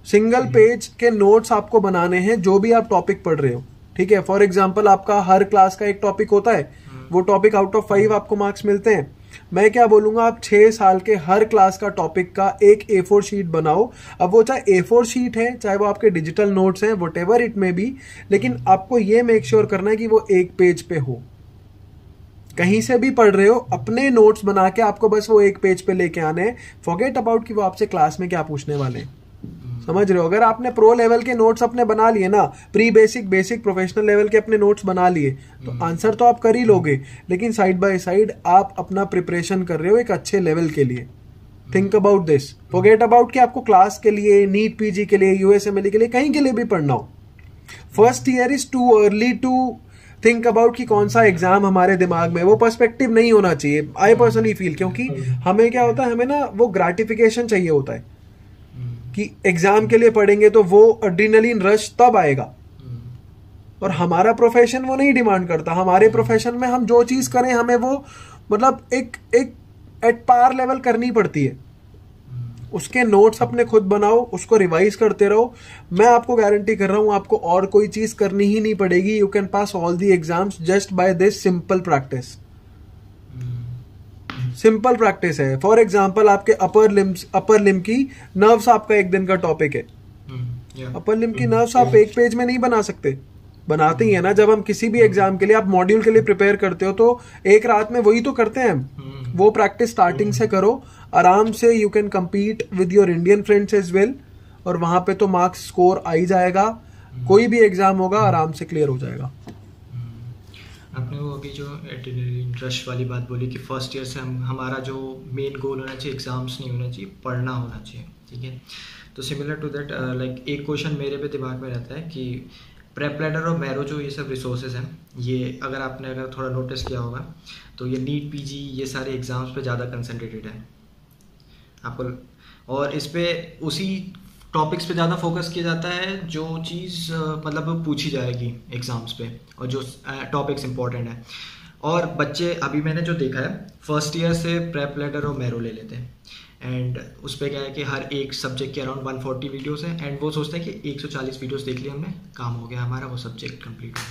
Speaker 2: सिंगल पेज के नोट्स आपको बनाने हैं जो भी आप टॉपिक पढ़ रहे हो, ठीक है। फॉर एग्जाम्पल आपका हर क्लास का एक टॉपिक होता है, वो टॉपिक आउट ऑफ 5 आपको मार्क्स मिलते हैं। मैं क्या बोलूंगा, आप 6 साल के हर क्लास का टॉपिक का एक A4 शीट बनाओ। अब वो चाहे A4 शीट है, चाहे वो आपके डिजिटल नोट्स हैं, व्हाटएवर इट मे बी, लेकिन आपको ये मेक श्योर करना है कि वो एक पेज पे हो। कहीं से भी पढ़ रहे हो, अपने नोट्स बना के आपको बस वो एक पेज पे लेके आने हैं। फॉरगेट अबाउट कि वो आपसे क्लास में क्या पूछने वाले हैं, समझ रहे हो। अगर आपने प्रो लेवल के नोट्स अपने बना लिए ना, pre basic, basic, professional level के अपने नोट्स बना लिए, तो आंसर तो आप कर ही लोगे, लेकिन साइड बाय साइड आप अपना प्रिपरेशन कर रहे हो एक अच्छे लेवल के लिए। Think about this, forget about कि आपको क्लास के लिए, नीट पीजी के लिए, यूएसएमएलई के लिए, कहीं के लिए भी पढ़ना हो। First year is too early to think about कि कौन सा एग्जाम हमारे दिमाग में, वो पर्सपेक्टिव नहीं होना चाहिए, आई पर्सनली फील। क्योंकि हमें क्या होता है, हमें ना वो ग्रेटिफिकेशन चाहिए होता है कि एग्जाम के लिए पढ़ेंगे तो वो एड्रेनलिन रश तब आएगा। और हमारा प्रोफेशन वो नहीं डिमांड करता। हमारे प्रोफेशन में हम जो चीज करें हमें वो मतलब एक एट पार लेवल करनी पड़ती है। उसके नोट्स अपने खुद बनाओ, उसको रिवाइज करते रहो। मैं आपको गारंटी कर रहा हूं आपको और कोई चीज करनी ही नहीं पड़ेगी। You can pass all the exams just by this simple practice. Simple practice है। फॉर एग्जाम्पल आपके अपर लिम की नर्व्स आपका एक दिन का टॉपिक है। अपर लिम की नर्व्स आप एक पेज में नहीं बना सकते, बनाते ही है ना। जब हम किसी भी एग्जाम के लिए, आप मॉड्यूल के लिए प्रिपेयर करते हो तो एक रात में वही तो करते हैं हम। वो प्रैक्टिस स्टार्टिंग से करो, आराम से you can compete with your Indian friends as well, और वहां पे तो मार्क्स स्कोर आ ही जाएगा। कोई भी एग्जाम होगा आराम से क्लियर हो जाएगा।
Speaker 1: आपने वो अभी जो एड्रेनलिन रश वाली बात बोली कि फर्स्ट ईयर से हमारा जो मेन गोल होना चाहिए एग्जाम्स नहीं होना चाहिए, पढ़ना होना चाहिए, ठीक है। तो सिमिलर टू दैट लाइक एक क्वेश्चन मेरे पे दिमाग में रहता है कि प्रेप लैडर और मैरो जो ये सब रिसोर्सेज हैं, ये अगर थोड़ा नोटिस किया होगा तो ये नीट पीजी ये सारे एग्ज़ाम्स पे ज़्यादा कंसंट्रेटेड है आपको, और इस पे उसी टॉपिक्स पे ज़्यादा फोकस किया जाता है जो चीज़ मतलब पूछी जाएगी एग्ज़ाम्स पे, और जो टॉपिक्स इंपॉर्टेंट है। और बच्चे अभी मैंने जो देखा है फर्स्ट ईयर से प्रेप लैडर और मैरो ले लेते हैं, एंड उस पर क्या है कि हर एक सब्जेक्ट के अराउंड 140 वीडियोस हैं, एंड वो सोचते हैं कि 140 वीडियोस देख लिए हमने, काम हो गया हमारा, वो सब्जेक्ट कंप्लीट हो।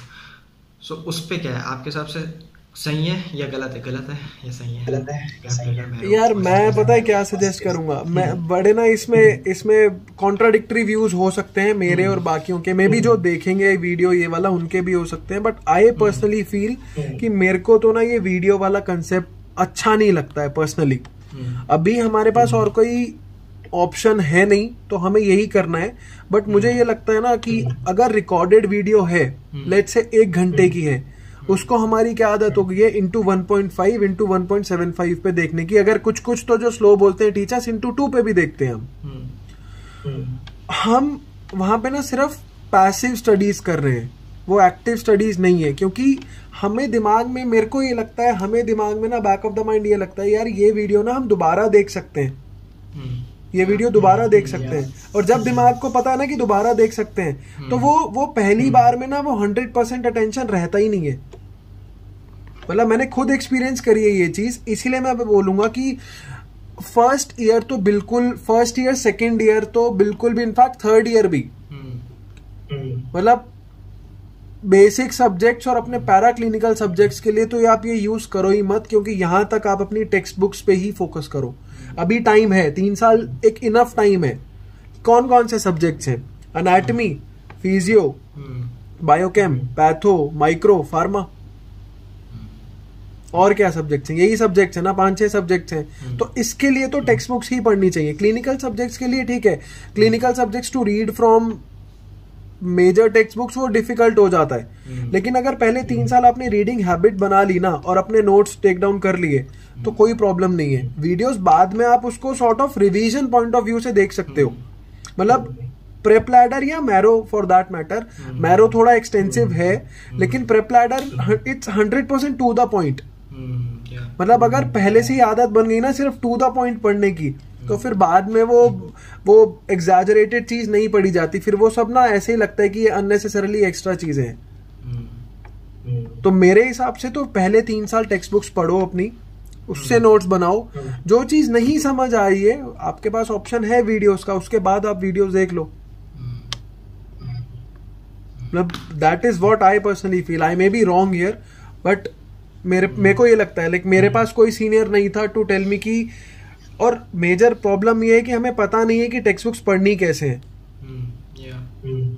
Speaker 1: सो उस पर क्या है आपके हिसाब से सही है या गलत है? गलत है या सही है?
Speaker 3: गलत है।
Speaker 2: यार मैं पता है क्या सजेस्ट करूंगा, मैं बड़े ना इसमें कॉन्ट्राडिक्टरी व्यूज हो सकते हैं मेरे और बाकियों के, मे बी जो देखेंगे वीडियो ये वाला उनके भी हो सकते हैं, बट आई पर्सनली फील कि मेरे को तो ना ये वीडियो वाला कंसेप्ट अच्छा नहीं लगता है पर्सनली। अभी हमारे पास और कोई ऑप्शन है नहीं तो हमें यही करना है। बट मुझे ये लगता है ना कि अगर रिकॉर्डेड वीडियो है, लेट्स से 1 घंटे की है, उसको हमारी क्या आदत हो गई है इंटू 1.5 इंटू 1.75 पे देखने की। अगर कुछ तो जो स्लो बोलते हैं टीचर्स इंटू 2 पे भी देखते हैं हम वहां पे ना सिर्फ पैसिव स्टडीज कर रहे हैं, वो एक्टिव स्टडीज नहीं है। क्योंकि हमें दिमाग में, मेरे को ये लगता है, हमें दिमाग में ना बैक ऑफ द माइंड ये लगता है यार ये वीडियो ना हम दोबारा देख सकते हैं, ये वीडियो दोबारा देख सकते हैं। और जब दिमाग को पता है ना कि दोबारा देख सकते हैं, तो वो पहली बार में ना वो 100% अटेंशन रहता ही नहीं है। मतलब मैंने खुद एक्सपीरियंस करी है ये चीज, इसीलिए मैं बोलूंगा कि फर्स्ट ईयर तो बिल्कुल, फर्स्ट ईयर सेकेंड ईयर तो बिल्कुल भी, इनफैक्ट थर्ड ईयर भी, मतलब बेसिक सब्जेक्ट्स और अपने पैरा क्लिनिकल सब्जेक्ट्स के लिए तो आप ये यूज करो ही मत, क्योंकि यहां तक आप अपनी टेक्स्ट बुक्स पे ही फोकस करो। अभी टाइम है, 3 साल एक इनफ टाइम है। कौन कौन से सब्जेक्ट्स हैं? Anatomy, physio, biochem, patho, micro, pharma, और क्या सब्जेक्ट्स हैं? यही सब्जेक्ट्स हैं ना, 5-6 सब्जेक्ट्स हैं। तो इसके लिए तो टेक्स्ट बुक्स ही पढ़नी चाहिए। क्लिनिकल सब्जेक्ट्स के लिए ठीक है, clinical subjects to read from major text books वो डिफिकल्ट हो जाता है। लेकिन अगर पहले 3 साल आपने रीडिंग हैबिट बना ली ना और अपने नोट्स टेक डाउन कर लिए, तो कोई प्रॉब्लम नहीं है। वीडियोस बाद में आप उसको sort of revision point of view से देख सकते हो। मतलब प्रेप लैडर या Marrow for that matter, Marrow थोड़ा एक्सटेंसिव है, लेकिन PrepLadder it's 100% to the point. मतलब अगर पहले से ही आदत बन गई ना सिर्फ टू द पॉइंट पढ़ने की, तो फिर बाद में वो एग्जैजरेटेड चीज नहीं पढ़ी जाती। फिर वो सब ना ऐसे ही लगता है कि ये अननेसेसरली एक्स्ट्रा चीजें हैं। तो मेरे हिसाब से तो पहले 3 साल टेक्स्ट बुक्स पढ़ो अपनी, उससे नोट्स बनाओ। जो चीज नहीं समझ आ रही है, आपके पास ऑप्शन है वीडियोस का, उसके बाद आप वीडियोस देख लो। मतलब that is what I personally feel. I may be wrong here, but मेरे को ये लगता है, लाइक मेरे पास कोई सीनियर नहीं था टू टेल मी की। और मेजर प्रॉब्लम ये है कि हमें पता नहीं है कि टेक्स्ट बुक्स पढ़नी कैसे है।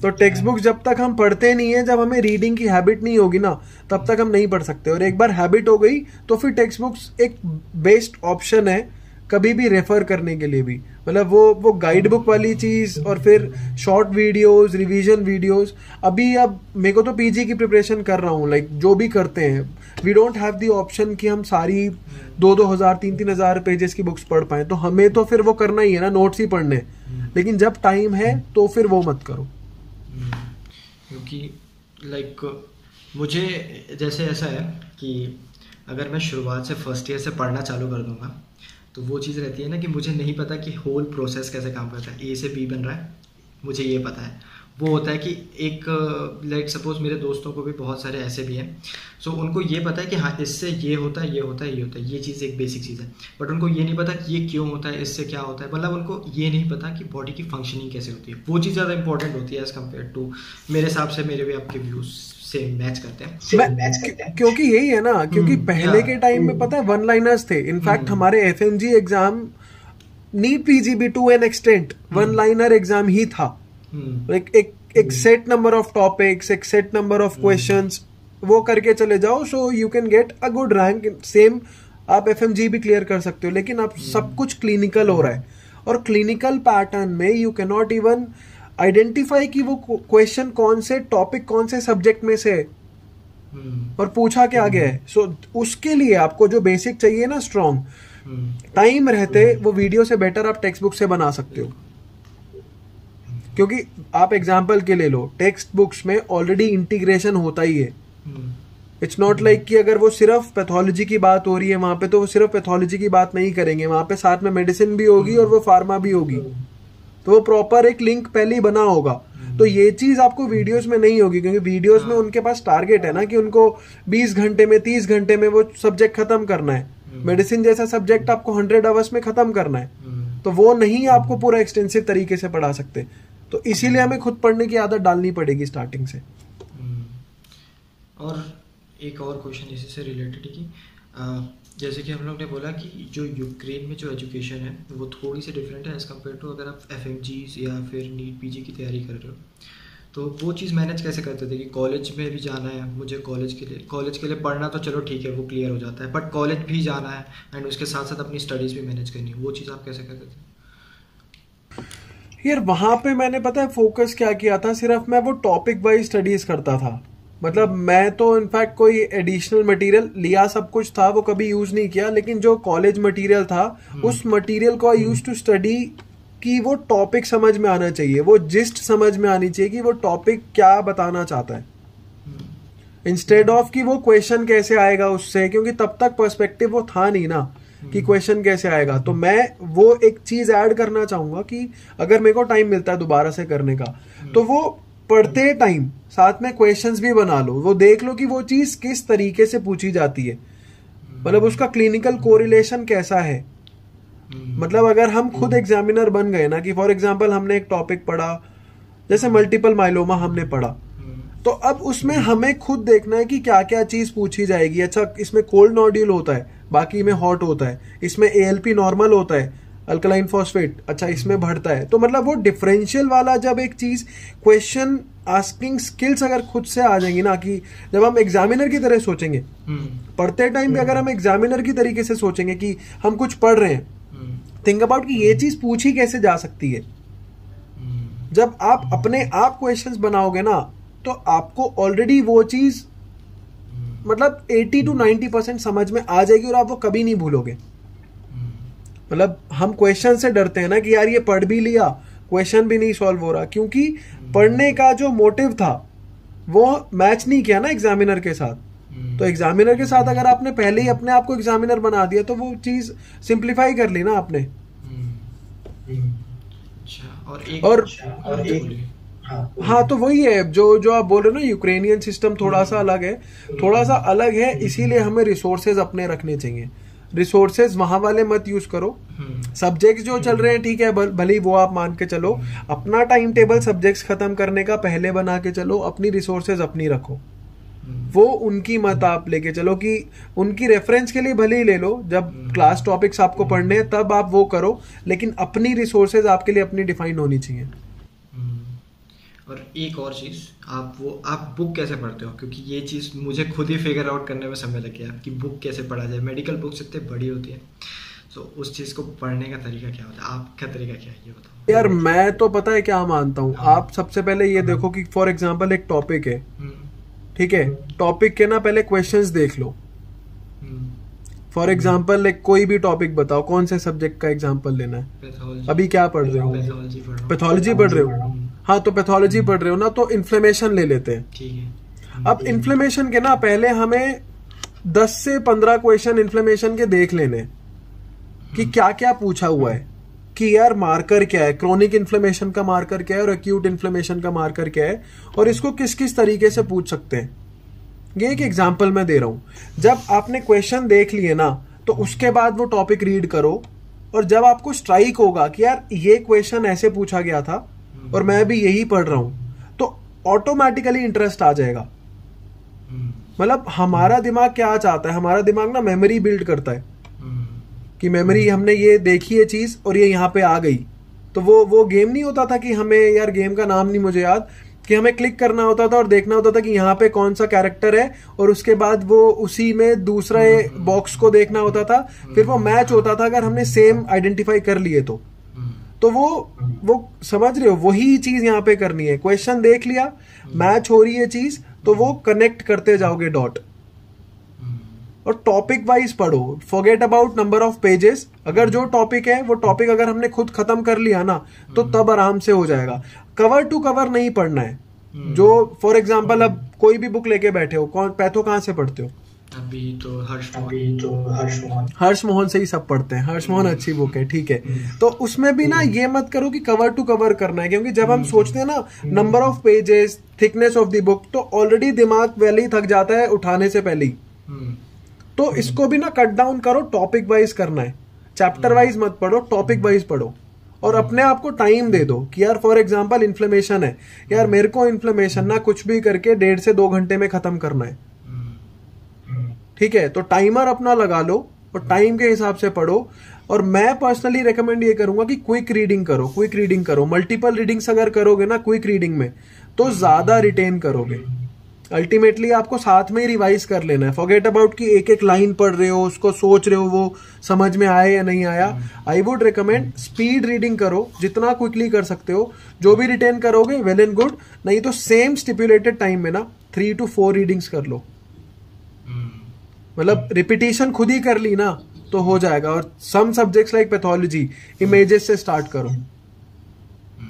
Speaker 2: तो टेक्स्ट बुक्स जब तक हम पढ़ते नहीं है, जब हमें रीडिंग की हैबिट नहीं होगी ना, तब तक हम नहीं पढ़ सकते। और एक बार हैबिट हो गई तो फिर टेक्स्ट बुक्स एक बेस्ट ऑप्शन है कभी भी रेफर करने के लिए भी। मतलब वो गाइड बुक वाली चीज, और फिर शॉर्ट वीडियोस, रिवीजन वीडियोस। अब मेरे को तो पीजी की प्रिपरेशन कर रहा हूँ, लाइक जो भी करते हैं, we don't have the option कि हम सारी 2,000 3,000 पेजेस की बुक्स पढ़ पाए। तो हमें तो फिर वो करना ही है ना, नोट्स ही पढ़ने। लेकिन जब टाइम है तो फिर वो मत करो।
Speaker 1: क्योंकि लाइक मुझे जैसे ऐसा है कि अगर मैं शुरुआत से फर्स्ट ईयर से पढ़ना चालू कर दूंगा, तो वो चीज़ रहती है ना कि मुझे नहीं पता कि होल प्रोसेस कैसे काम करता है। ए से बी बन रहा है, मुझे ये पता है। वो होता है कि एक लाइक सपोज मेरे दोस्तों को भी बहुत सारे ऐसे भी हैं, सो उनको ये पता है कि हाँ इससे ये होता है, ये होता है, ये होता है, ये चीज़ एक बेसिक चीज़ है। बट उनको ये नहीं पता कि ये क्यों होता है, इससे क्या होता है। मतलब उनको ये नहीं पता कि बॉडी की फंक्शनिंग कैसे होती है। वो चीज़ ज़्यादा इंपॉर्टेंट होती है एज़ कम्पेयर टू, मेरे हिसाब से मेरे भी आपके व्यूज़ से मैच करते हैं।
Speaker 2: क्योंकि यही है ना, क्योंकि पहले के टाइम में पता है 1 लाइनर्स थे। इनफैक्ट हमारे एफएमजी एग्जाम, नीट पीजीबी to an extent 1 liner exam ही था। एक सेट नंबर ऑफ टॉपिक्स, एक सेट नंबर ऑफ क्वेश्चंस, वो करके चले जाओ, so you can get a good rank. Same आप एफएमजी भी क्लियर कर सकते हो। लेकिन अब सब कुछ क्लिनिकल हो रहा है, और क्लिनिकल पैटर्न में you can not even identify कि वो क्वेश्चन कौन से टॉपिक, कौन से सब्जेक्ट में से है और पूछा क्या गया है। सो उसके लिए आपको जो बेसिक चाहिए ना, स्ट्रॉन्ग, टाइम रहते वो वीडियो से बेटर आप टेक्स्ट बुक से बना सकते हो। क्योंकि आप एग्जाम्पल के ले लो, टेक्स्ट बुक्स में ऑलरेडी इंटीग्रेशन होता ही है। इट्स नॉट लाइक कि अगर वो सिर्फ पैथोलॉजी की बात हो रही है वहां पे, तो वो सिर्फ पैथोलॉजी की बात नहीं करेंगे, वहां पे साथ में मेडिसिन भी होगी और वो फार्मा भी होगी। तो वो प्रॉपर एक लिंक पहले ही बना होगा। तो ये चीज आपको वीडियोस में नहीं होगी, क्योंकि वीडियोस में उनके पास टारगेट है ना कि उनको 20 घंटे में, 30 घंटे में वो सब्जेक्ट खत्म करना है। मेडिसिन जैसा सब्जेक्ट आपको 100 आवर्स में खत्म करना है, तो वो नहीं आपको पूरा एक्सटेंसिव तरीके से पढ़ा सकते। तो इसीलिए हमें खुद पढ़ने की आदत डालनी पड़ेगी स्टार्टिंग से।
Speaker 1: और एक और क्वेश्चन इसी से रिलेटेड है कि जैसे कि हम लोग ने बोला कि जो यूक्रेन में जो एजुकेशन है वो थोड़ी सी डिफरेंट है एज़ कम्पेयर टू अगर आप एफएमजीज या फिर नीट पीजी की तैयारी कर रहे हो। तो वो चीज़ मैनेज कैसे करते थे कि कॉलेज में भी जाना है मुझे, कॉलेज के लिए पढ़ना तो चलो ठीक है वो क्लियर हो जाता है, बट कॉलेज भी जाना है एंड उसके साथ साथ अपनी स्टडीज़ भी मैनेज करनी है। वो चीज़ आप कैसे करते थे?
Speaker 2: यार वहां पे मैंने पता है फोकस क्या किया था, सिर्फ मैं वो टॉपिक वाइज स्टडीज करता था। मतलब मैं तो इनफैक्ट कोई एडिशनल मटेरियल लिया, सब कुछ था, वो कभी यूज नहीं किया। लेकिन जो कॉलेज मटेरियल था उस मटेरियल को आई यूज टू स्टडी कि वो टॉपिक समझ में आना चाहिए, वो जिस्ट समझ में आनी चाहिए कि वो टॉपिक क्या बताना चाहता है, इंस्टेड ऑफ कि वो क्वेश्चन कैसे आएगा उससे। क्योंकि तब तक पर्सपेक्टिव वो था नहीं ना। कि क्वेश्चन कैसे आएगा। तो मैं वो एक चीज ऐड करना चाहूंगा कि अगर मेरे को टाइम मिलता है दोबारा से करने का, तो वो पढ़ते टाइम साथ में क्वेश्चंस भी बना लो, वो देख लो कि वो चीज किस तरीके से पूछी जाती है, मतलब उसका क्लिनिकल कोरिलेशन कैसा है। मतलब अगर हम खुद एग्जामिनर बन गए ना, कि फॉर एग्जांपल हमने एक टॉपिक पढ़ा, जैसे मल्टीपल माइलोमा हमने पढ़ा, तो अब उसमें हमें खुद देखना है कि क्या क्या चीज पूछी जाएगी। अच्छा, इसमें कोल्ड नोड्यूल होता है, बाकी में हॉट होता है, इसमें ALP नॉर्मल होता है, अल्कलाइन फॉस्फेट अच्छा इसमें बढ़ता है। तो मतलब वो डिफरेंशियल वाला जब एक चीज क्वेश्चन आस्किंग स्किल्स अगर खुद से आ जाएंगी ना, कि जब हम एग्जामिनर की तरह सोचेंगे, पढ़ते टाइम भी अगर हम एग्जामिनर की तरीके से सोचेंगे कि हम कुछ पढ़ रहे हैं, थिंक अबाउट कि ये चीज पूछी कैसे जा सकती है। जब आप अपने आप क्वेश्चंस बनाओगे ना, तो आपको ऑलरेडी वो चीज मतलब 80 to 90% समझ में आ जाएगी और आप वो कभी नहीं भूलोगे। मतलब हम क्वेश्चन से डरते हैं ना कि यार ये पढ़ भी लिया, क्वेश्चन भी नहीं सॉल्व हो रहा, क्योंकि पढ़ने का जो मोटिव था वो मैच नहीं किया ना एग्जामिनर के साथ। तो एग्जामिनर के साथ अगर आपने पहले ही अपने आप को एग्जामिनर बना दिया, तो वो चीज सिंप्लीफाई कर ली ना आपने। हाँ, तो वही है जो आप बोल रहे हो ना, यूक्रेनियन सिस्टम थोड़ा सा अलग है, इसीलिए हमें रिसोर्सेज अपने रखने चाहिए। रिसोर्सेज वहां वाले मत यूज करो। सब्जेक्ट्स जो चल रहे हैं ठीक है, भले वो आप मान के चलो, अपना टाइम टेबल सब्जेक्ट्स खत्म करने का पहले बना के चलो, अपनी रिसोर्सेज अपनी रखो, वो उनकी मत आप लेके चलो, कि उनकी रेफरेंस के लिए भले ही ले लो, जब क्लास टॉपिक्स आपको पढ़ने हैं तब आप वो करो, लेकिन अपनी रिसोर्सेज आपके लिए अपनी डिफाइन होनी चाहिए।
Speaker 1: और एक और चीज़, आप बुक कैसे पढ़ते हो? क्योंकि ये चीज़ मुझे खुद ही फिगर आउट करने में समय लग गया कि बुक कैसे पढ़ा जाए। मेडिकल बुक्स इतनी बड़ी होती है, तो उस चीज़ को पढ़ने का तरीका क्या होता है? आपका तरीका क्या है, ये बताओ
Speaker 2: यार। मैं तो पता है क्या मानता हूँ, आप सबसे पहले ये देखो कि फॉर एग्जाम्पल एक टॉपिक है, ठीक है, टॉपिक के ना पहले क्वेश्चंस देख लो। फॉर एग्जाम्पल एक कोई भी टॉपिक बताओ, कौन से सब्जेक्ट का एग्जाम्पल लेना है? अभी क्या पढ़ रहे हो? पैथोलॉजी पढ़ रहे हो? हाँ, तो पैथोलॉजी पढ़ रहे हो ना, तो इन्फ्लेमेशन ले लेते हैं।
Speaker 1: ठीक है।
Speaker 2: अब इन्फ्लेमेशन के ना पहले हमें 10 से 15 क्वेश्चन इन्फ्लेमेशन के देख लेने कि क्या क्या पूछा हुआ है, कि यार मार्कर क्या है, क्रोनिक इन्फ्लेमेशन का मार्कर क्या है और एक्यूट इन्फ्लेमेशन का मार्कर क्या है, और इसको किस किस तरीके से पूछ सकते हैं। ये एक एग्जाम्पल मैं दे रहा हूं। जब आपने क्वेश्चन देख लिए ना, तो उसके बाद वो टॉपिक रीड करो, और जब आपको स्ट्राइक होगा कि यार ये क्वेश्चन ऐसे पूछा गया था और मैं भी यही पढ़ रहा हूं, तो ऑटोमेटिकली इंटरेस्ट आ जाएगा। मतलब हमारा दिमाग क्या चाहता है, हमारा दिमाग ना मेमोरी बिल्ड करता है कि मेमोरी, हमने ये देखी है चीज और ये यहाँ पे आ गई। तो वो गेम नहीं होता था कि हमें, यार गेम का नाम नहीं मुझे याद, कि हमें क्लिक करना होता था और देखना होता था कि यहाँ पे कौन सा कैरेक्टर है, और उसके बाद वो उसी में दूसरे बॉक्स को देखना होता था, फिर वो मैच होता था अगर हमने सेम आइडेंटिफाई कर लिए तो वो समझ रहे हो, वही चीज यहाँ पे करनी है। क्वेश्चन देख लिया, मैच हो रही है चीज, तो वो कनेक्ट करते जाओगे डॉट। और टॉपिक वाइज पढ़ो, forget about number of pages. अगर जो टॉपिक है वो टॉपिक अगर हमने खुद खत्म कर लिया ना, तो तब आराम से हो जाएगा। कवर टू कवर नहीं पढ़ना है। जो फॉर एग्जांपल अब कोई भी बुक लेके बैठे हो, पैथो कहाँ से पढ़ते हो?
Speaker 1: अभी तो
Speaker 2: हर्ष मोहन से ही सब पढ़ते हैं। हर्ष मोहन अच्छी बुक है, ठीक है। तो उसमें भी ना ये मत करो कि कवर टू कवर करना है, क्योंकि जब हम सोचते हैं ना number of pages, thickness of the book, तो ऑलरेडी दिमाग पहले ही थक जाता है उठाने से पहले ही। तो इसको भी ना कट डाउन करो, टॉपिक वाइज करना है। चैप्टर वाइज मत पढ़ो, टॉपिक वाइज पढ़ो, और अपने आप को टाइम दे दो कि यार फॉर एग्जांपल इन्फ्लेमेशन है, यार मेरे को इन्फ्लेमेशन ना कुछ भी करके 1.5 से 2 घंटे में खत्म करना है, ठीक है। तो टाइमर अपना लगा लो और टाइम के हिसाब से पढ़ो। और मैं पर्सनली रेकमेंड ये करूंगा कि क्विक रीडिंग करो। मल्टीपल रीडिंग्स अगर करोगे ना क्विक रीडिंग में, तो ज्यादा रिटेन करोगे। अल्टीमेटली आपको साथ में ही रिवाइज कर लेना है। फॉरगेट अबाउट कि एक एक लाइन पढ़ रहे हो, उसको सोच रहे हो वो समझ में आए या नहीं आया। I would recommend speed reading करो, जितना क्विकली कर सकते हो। जो भी रिटेन करोगे वेल एंड गुड, नहीं तो सेम स्टिपुलेटेड टाइम में ना 3 to 4 रीडिंग्स कर लो। मतलब रिपीटिशन खुद ही कर ली ना तो हो जाएगा। और some subjects like pathology images से स्टार्ट करो,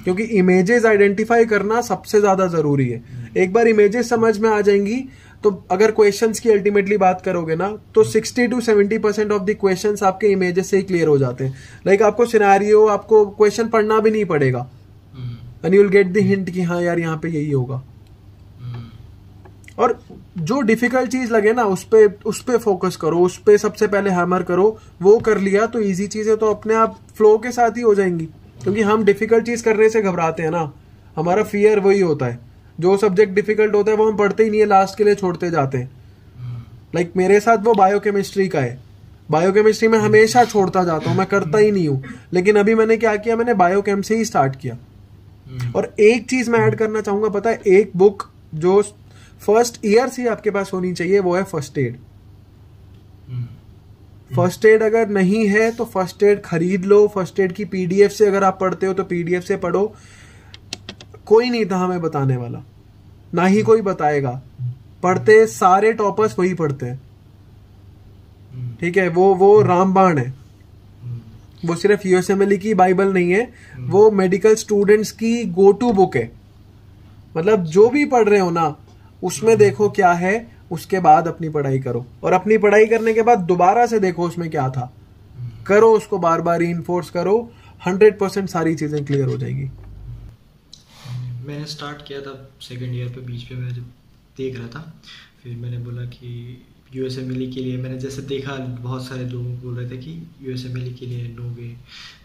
Speaker 2: क्योंकि इमेजेस आइडेंटिफाई करना सबसे ज्यादा जरूरी है। एक बार इमेजेस समझ में आ जाएंगी तो अगर क्वेश्चंस की अल्टीमेटली बात करोगे ना, तो 60 to 70% ऑफ द क्वेश्चंस आपके इमेजेस से ही क्लियर हो जाते हैं. लाइक आपको सिनेरियो, आपको क्वेश्चन पढ़ना भी नहीं पड़ेगा, and you will get the hint कि हाँ यार यहाँ पे यही होगा. और जो डिफिकल्ट चीज लगे ना उस पे फोकस करो, उस पे सबसे पहले हैमर करो. वो कर लिया तो इजी चीजें तो अपने आप फ्लो के साथ ही हो जाएंगी. क्योंकि हम डिफिकल्ट चीज करने से घबराते हैं ना, हमारा फियर वही होता है. जो सब्जेक्ट डिफिकल्ट होता है वो हम पढ़ते ही नहीं है, लास्ट के लिए छोड़ते जाते हैं. लाइक मेरे साथ वो बायोकेमिस्ट्री का है. बायोकेमिस्ट्री में हमेशा छोड़ता जाता हूँ, मैं करता ही नहीं हूँ. लेकिन अभी मैंने क्या किया, मैंने बायोकेम से ही स्टार्ट किया. और एक चीज मैं ऐड करना चाहूंगा, पता है, एक बुक जो फर्स्ट ईयर से आपके पास होनी चाहिए वो है फर्स्ट एड. फर्स्ट एड अगर नहीं है तो फर्स्ट एड खरीद लो. फर्स्ट एड की पीडीएफ से अगर आप पढ़ते हो तो पीडीएफ से पढ़ो. कोई नहीं था हमें बताने वाला, ना ही कोई बताएगा. पढ़ते सारे टॉपर्स वही पढ़ते हैं, ठीक है. वो रामबाण है. वो सिर्फ यूएसएमएल की बाइबल नहीं है, वो मेडिकल स्टूडेंट्स की गो टू बुक है. मतलब जो भी पढ़ रहे हो ना उसमें देखो क्या है, उसके बाद अपनी पढ़ाई करो. और अपनी पढ़ाई करने के बाद दोबारा से देखो उसमें क्या था, करो उसको बार बार रीइंफोर्स करो. 100% सारी चीजें क्लियर हो जाएगी.
Speaker 1: मैंने स्टार्ट किया था सेकंड ईयर पे, बीच पे मैं जब देख रहा था, फिर मैंने बोला कि यूएसएमएल के लिए, मैंने जैसे देखा बहुत सारे लोग बोल रहे थे कि यूएसएमएल के लिए नो वे,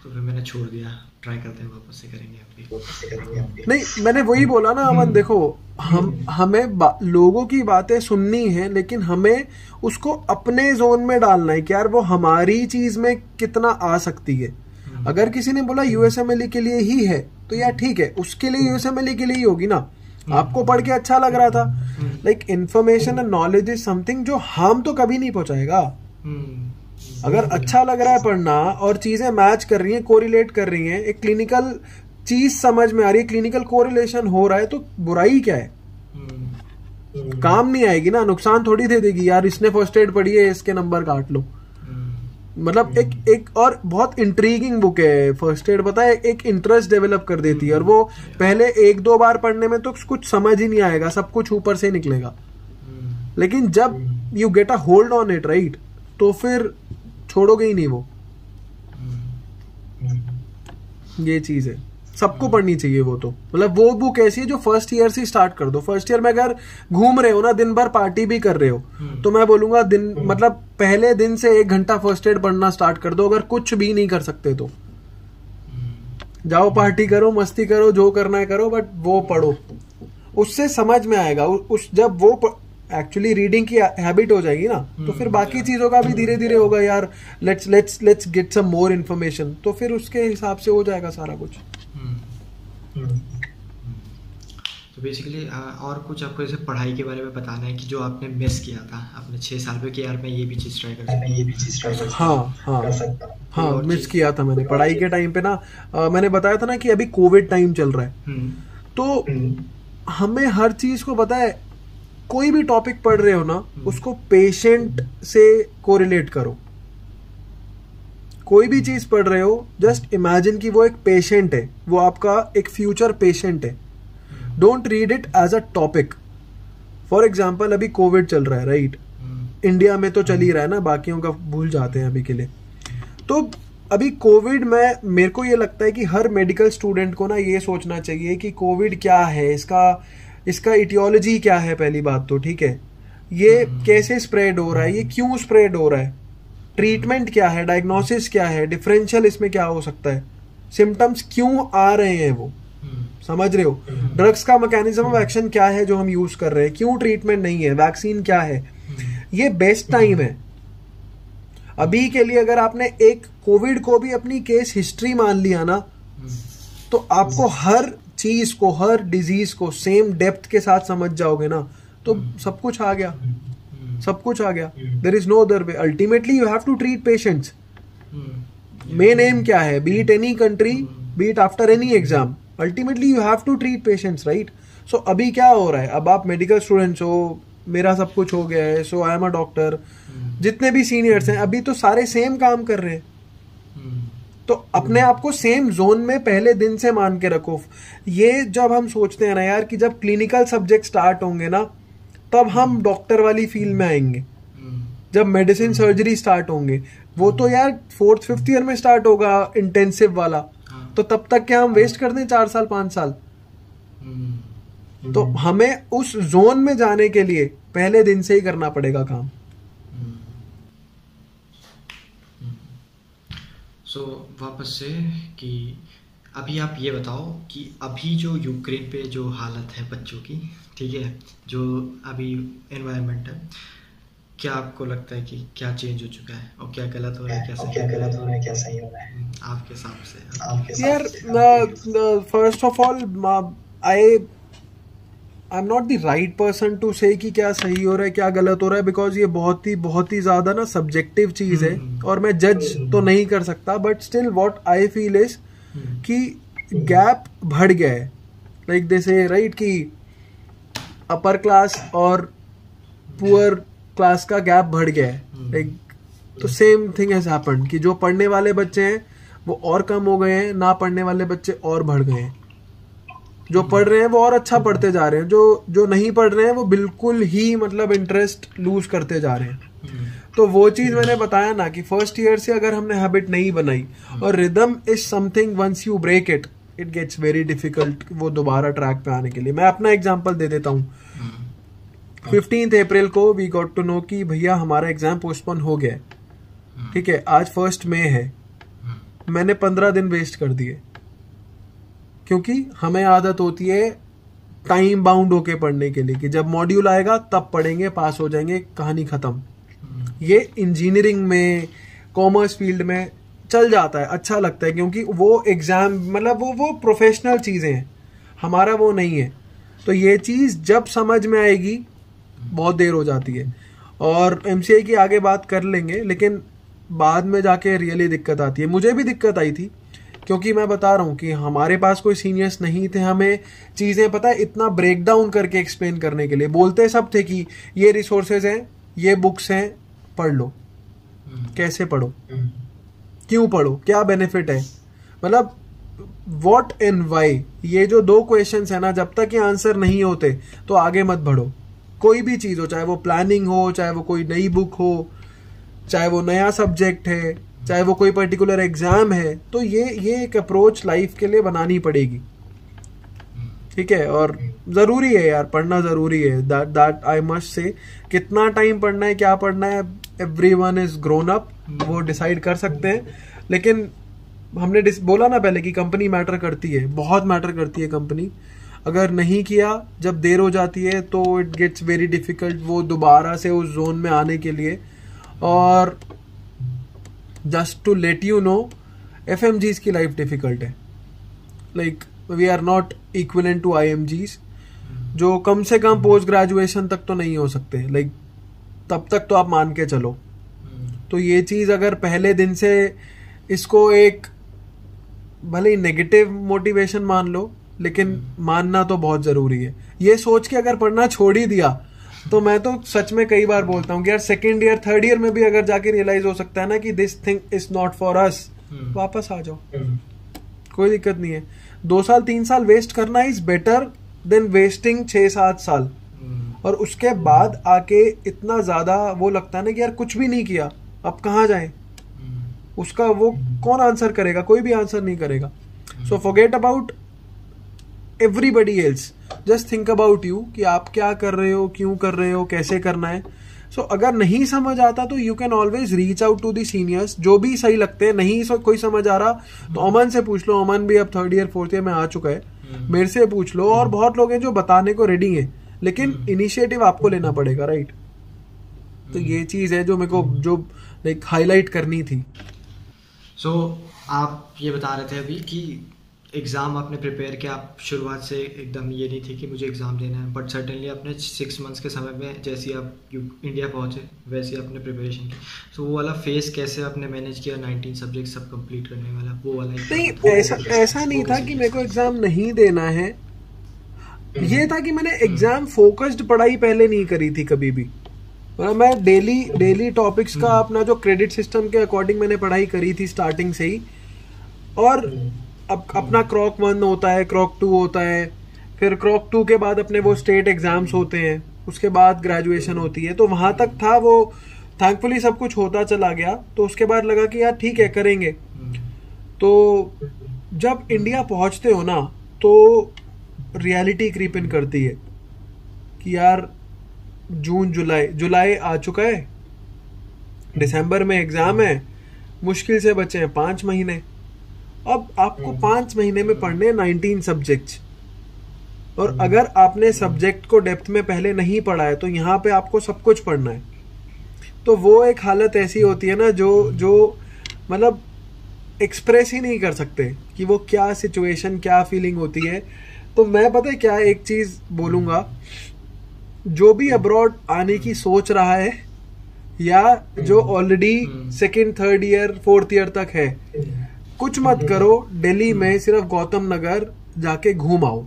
Speaker 1: तो फिर मैंने छोड़ दिया. ट्राई करते हैं, वापस से करेंगे अभी.
Speaker 2: नहीं, मैंने वही बोला ना अमन, देखो हमें लोगों की बातें सुननी है, लेकिन हमें उसको अपने जोन में डालना है कि यार वो हमारी चीज में कितना आ सकती है. अगर किसी ने बोला यूएसएमएल के लिए ही है तो यार ठीक है, उसके लिए यूएसएमएल के लिए ही होगी ना. आपको पढ़ के अच्छा लग रहा था. Like information and knowledge is something जो हार्म तो कभी नहीं पहुंचाएगा. अगर अच्छा लग रहा है पढ़ना और चीजें मैच कर रही हैं, कोरिलेट कर रही हैं, एक क्लिनिकल चीज समझ में आ रही है, क्लिनिकल कोरिलेशन हो रहा है, तो बुराई क्या है. काम नहीं आएगी ना, नुकसान थोड़ी दे देगी. यार इसने फर्स्ट एड पढ़ी है, इसके नंबर काट लो. मतलब एक और बहुत इंट्रीगिंग बुक है फर्स्ट एड, पता है, एक इंटरेस्ट डेवलप कर देती है. और वो पहले 1-2 बार पढ़ने में तो कुछ समझ ही नहीं आएगा, सब कुछ ऊपर से निकलेगा. लेकिन जब you get a hold on it, right, तो फिर छोड़ोगे ही नहीं वो. ये चीज है, सबको पढ़नी चाहिए वो. तो मतलब वो बुक ऐसी है जो फर्स्ट ईयर से स्टार्ट कर दो. फर्स्ट ईयर में अगर घूम रहे हो ना, दिन भर पार्टी भी कर रहे हो, तो मैं बोलूंगा मतलब पहले दिन से 1 घंटा फर्स्ट एड पढ़ना स्टार्ट कर दो. अगर कुछ भी नहीं कर सकते तो जाओ पार्टी करो, मस्ती करो, जो करना है करो, बट वो पढ़ो. उससे समझ में आएगा. जब वो एक्चुअली रीडिंग की हैबिट हो जाएगी ना, तो फिर बाकी चीजों का भी धीरे धीरे होगा. यार let's get some more information, तो फिर उसके हिसाब से हो जाएगा सारा कुछ.
Speaker 1: तो बेसिकली और कुछ आपको जैसे पढ़ाई के बारे में बताना है कि जो आपने मिस किया था आपने 6 साल में कि यार मैं ये भी चीज़ ट्राई कर सकता हूँ.
Speaker 2: हाँ मिस किया था मैंने पढ़ाई के टाइम पे ना. मैंने बताया था ना कि अभी कोविड टाइम चल रहा है, तो हमें हर चीज को पता है. कोई भी टॉपिक पढ़ रहे हो ना, उसको पेशेंट से कोरिलेट करो. कोई भी चीज पढ़ रहे हो, जस्ट इमेजिन कि वो एक पेशेंट है, वो आपका एक फ्यूचर पेशेंट है. Don't read it as a topic. For example अभी कोविड चल रहा है, राइट. इंडिया में तो चल ही रहा है ना, बाकियों का भूल जाते हैं अभी के लिए. तो अभी कोविड में मेरे को ये लगता है कि हर मेडिकल स्टूडेंट को ना ये सोचना चाहिए कि कोविड क्या है, इसका इटियोलॉजी क्या है. पहली बात तो ठीक है, ये कैसे स्प्रेड हो रहा है, ये क्यों स्प्रेड हो रहा है, ट्रीटमेंट क्या है, डायग्नोसिस क्या है, डिफरेंशियल इसमें क्या हो सकता है, सिम्टम्स क्यों आ रहे हैं, वो समझ रहे हो. ड्रग्स का मैकेनिज्म ऑफ एक्शन क्या है जो हम यूज कर रहे हैं, क्यों ट्रीटमेंट नहीं है, वैक्सीन क्या है. ये बेस्ट टाइम है अभी के लिए. अगर आपने एक कोविड को भी अपनी केस हिस्ट्री मान लिया ना, तो आपको हर चीज को, हर डिजीज को सेम डेप्थ के साथ समझ जाओगे ना, तो सब कुछ आ गया. सब कुछ आ गया. There is no other way. Ultimately you have to treat patients. Main aim क्या है, be it any country, be it after any exam, ultimately you have to treat patients, right. So अभी क्या हो रहा है, अब आप मेडिकल स्टूडेंट्स हो, मेरा सब कुछ हो गया है, सो आई एम अ डॉक्टर. जितने भी सीनियर्स हैं अभी तो सारे सेम काम कर रहे हैं. तो अपने आप को सेम जोन में पहले दिन से मान के रखो. ये जब हम सोचते हैं ना यार कि जब क्लिनिकल सब्जेक्ट स्टार्ट होंगे ना, तब हम डॉक्टर वाली फील्ड में आएंगे, जब मेडिसिन सर्जरी स्टार्ट होंगे। वो तो यार 4th 5th ईयर में स्टार्ट होगा इंटेंसिव वाला, तो तब तक क्या हम वेस्ट कर दें 4 साल 5 साल? तो हमें उस जोन में जाने के लिए पहले दिन से ही करना पड़ेगा काम।
Speaker 1: वापस से कि अभी आप ये बताओ कि अभी जो यूक्रेन पे जो हालत है बच्चों की, ठीक है, जो अभी एनवायरनमेंट है, क्या आपको लगता है कि क्या चेंज हो चुका है और क्या गलत हो रहा है, क्या सही हो रहा है आपके हिसाब से?
Speaker 2: यार first of all I am not the right person to say कि क्या सही हो रहा है क्या गलत हो रहा है, बिकॉज ये बहुत ही ज्यादा ना सब्जेक्टिव चीज है और मैं जज तो नहीं कर सकता। But still what I feel is कि गैप बढ़ गया है, लाइक दे से राइट कि अपर क्लास और पुअर क्लास का गैप बढ़ गया है। लाइक तो सेम थिंग हैज हैपेंड कि जो पढ़ने वाले बच्चे हैं वो और कम हो गए हैं, ना पढ़ने वाले बच्चे और बढ़ गए हैं। जो पढ़ रहे हैं वो और अच्छा पढ़ते जा रहे हैं, जो नहीं पढ़ रहे हैं वो बिल्कुल ही मतलब इंटरेस्ट लूज करते जा रहे हैं। तो वो चीज मैंने बताया ना कि फर्स्ट ईयर से अगर हमने हैबिट नहीं बनाई, और rhythm is something once you break it gets very difficult वो दोबारा ट्रैक पे आने के लिए। मैं अपना एग्जांपल दे देता हूँ। 15 अप्रैल को वी गॉट टू नो कि भैया हमारा एग्जाम पोस्टपोन हो गया है, ठीक है, आज 1 मई है। मैंने 15 दिन वेस्ट कर दिए, क्योंकि हमें आदत होती है टाइम बाउंड होके पढ़ने के लिए कि जब मॉड्यूल आएगा तब पढ़ेंगे, पास हो जाएंगे, कहानी खत्म। ये इंजीनियरिंग में, कॉमर्स फील्ड में चल जाता है, अच्छा लगता है, क्योंकि वो एग्जाम मतलब वो प्रोफेशनल चीजें हैं, हमारा वो नहीं है। तो ये चीज जब समझ में आएगी बहुत देर हो जाती है। और एमसीए की आगे बात कर लेंगे, लेकिन बाद में जाके रियली दिक्कत आती है। मुझे भी दिक्कत आई थी, क्योंकि मैं बता रहा हूँ कि हमारे पास कोई सीनियर्स नहीं थे, हमें चीज़ें पता है इतना ब्रेक डाउन करके एक्सप्लेन करने के लिए। बोलते सब थे कि ये रिसोर्सेज हैं, ये बुक्स हैं, पढ़ लो। कैसे पढ़ो, क्यों पढ़ो, क्या बेनिफिट है, मतलब व्हाट एंड व्हाई, ये जो 2 क्वेश्चंस है ना, जब तक ये आंसर नहीं होते तो आगे मत बढ़ो। कोई भी चीज़ हो, चाहे वो प्लानिंग हो, चाहे वो कोई नई बुक हो, चाहे वो नया सब्जेक्ट है, चाहे वो कोई पर्टिकुलर एग्जाम है, तो ये एक अप्रोच लाइफ के लिए बनानी पड़ेगी, ठीक है। और जरूरी है यार, पढ़ना जरूरी है, दैट आई मस्ट से। कितना टाइम पढ़ना है, क्या पढ़ना है, एवरीवन इज ग्रोन अप, वो डिसाइड कर सकते हैं। लेकिन हमने बोला ना पहले कि कंपनी मैटर करती है, बहुत मैटर करती है कंपनी। अगर नहीं किया, जब देर हो जाती है तो इट गेट्स वेरी डिफिकल्ट वो दोबारा से उस जोन में आने के लिए। और just to let you know, FMGs की लाइफ डिफिकल्ट है। Like we are not equivalent to IMGs, जो कम से कम पोस्ट ग्रेजुएशन तक तो नहीं हो सकते। लाइक तब तक तो आप मान के चलो। तो ये चीज अगर पहले दिन से इसको एक भले ही नेगेटिव मोटिवेशन मान लो, लेकिन मानना तो बहुत जरूरी है। ये सोच के अगर पढ़ना छोड़ ही दिया तो मैं तो सच में कई बार बोलता हूँ कि यार 2nd ईयर 3rd ईयर में भी अगर जाके रियलाइज हो सकता है ना कि this thing is not for us, वापस आ जाओ, कोई दिक्कत नहीं है। 2 साल 3 साल वेस्ट करना इज बेटर देन वेस्टिंग 6-7 साल। और उसके बाद आके इतना ज्यादा वो लगता है ना कि यार कुछ भी नहीं किया, अब कहाँ जाए, उसका वो कौन आंसर करेगा, कोई भी आंसर नहीं करेगा। So forget about everybody else, just think about you कि आप क्या कर रहे हो, क्यों कर रहे हो, कैसे करना है। सो अगर नहीं समझ आता तो you can always reach out to the seniors, जो भी सही लगते हैं। नहीं कोई समझ आ रहा तो अमन से पूछ लो, अमन भी अब 3rd ईयर 4th ईयर में आ चुका है, मेरे से पूछ लो। और बहुत लोग हैं जो बताने को रेडी हैं, लेकिन इनिशिएटिव आपको लेना पड़ेगा, राइट। तो ये चीज है जो मेरे को जो लाइक हाईलाइट करनी थी।
Speaker 1: सो आप ये बता रहे थे अभी कि एग्ज़ाम आपने प्रिपेयर किया, आप शुरुआत से एकदम ये नहीं थी कि मुझे एग्ज़ाम देना है, बट सर्टेनली आपने 6 मंथ्स के समय में जैसे ही आप इंडिया पहुंचे वैसे ही आपने प्रिपरेशन की। सो वो वाला फेस कैसे आपने मैनेज किया, 19 सब्जेक्ट सब कंप्लीट करने वाला, वो वाला?
Speaker 2: नहीं, ऐसा नहीं था कि मेरे को एग्ज़ाम नहीं देना है, ये था कि मैंने एग्ज़ाम फोकस्ड पढ़ाई पहले नहीं करी थी कभी भी। मैं डेली टॉपिक्स का अपना जो क्रेडिट सिस्टम के अकॉर्डिंग मैंने पढ़ाई करी थी स्टार्टिंग से ही। और अब अपना क्रॉक 1 होता है, क्रॉक 2 होता है, फिर क्रॉक 2 के बाद अपने वो स्टेट एग्जाम्स होते हैं, उसके बाद ग्रेजुएशन होती है, तो वहां तक था वो। थैंकफुली सब कुछ होता चला गया, तो उसके बाद लगा कि यार ठीक है करेंगे। तो जब इंडिया पहुंचते हो ना तो रियलिटी क्रीप इन करती है कि यार जून जुलाई आ चुका है, दिसंबर में एग्जाम है, मुश्किल से बचे हैं 5 महीने। अब आपको 5 महीने में पढ़ने 19 सब्जेक्ट्स, और अगर आपने सब्जेक्ट को डेप्थ में पहले नहीं पढ़ा है तो यहाँ पे आपको सब कुछ पढ़ना है। तो वो एक हालत ऐसी होती है ना जो मतलब एक्सप्रेस ही नहीं कर सकते कि वो क्या सिचुएशन, क्या फीलिंग होती है। तो मैं पता है क्या एक चीज बोलूंगा, जो भी अब्रॉड आने की सोच रहा है या जो already 2nd, 3rd year 4th year तक है, कुछ मत करो, दिल्ली में सिर्फ गौतम नगर जाके घूम आओ।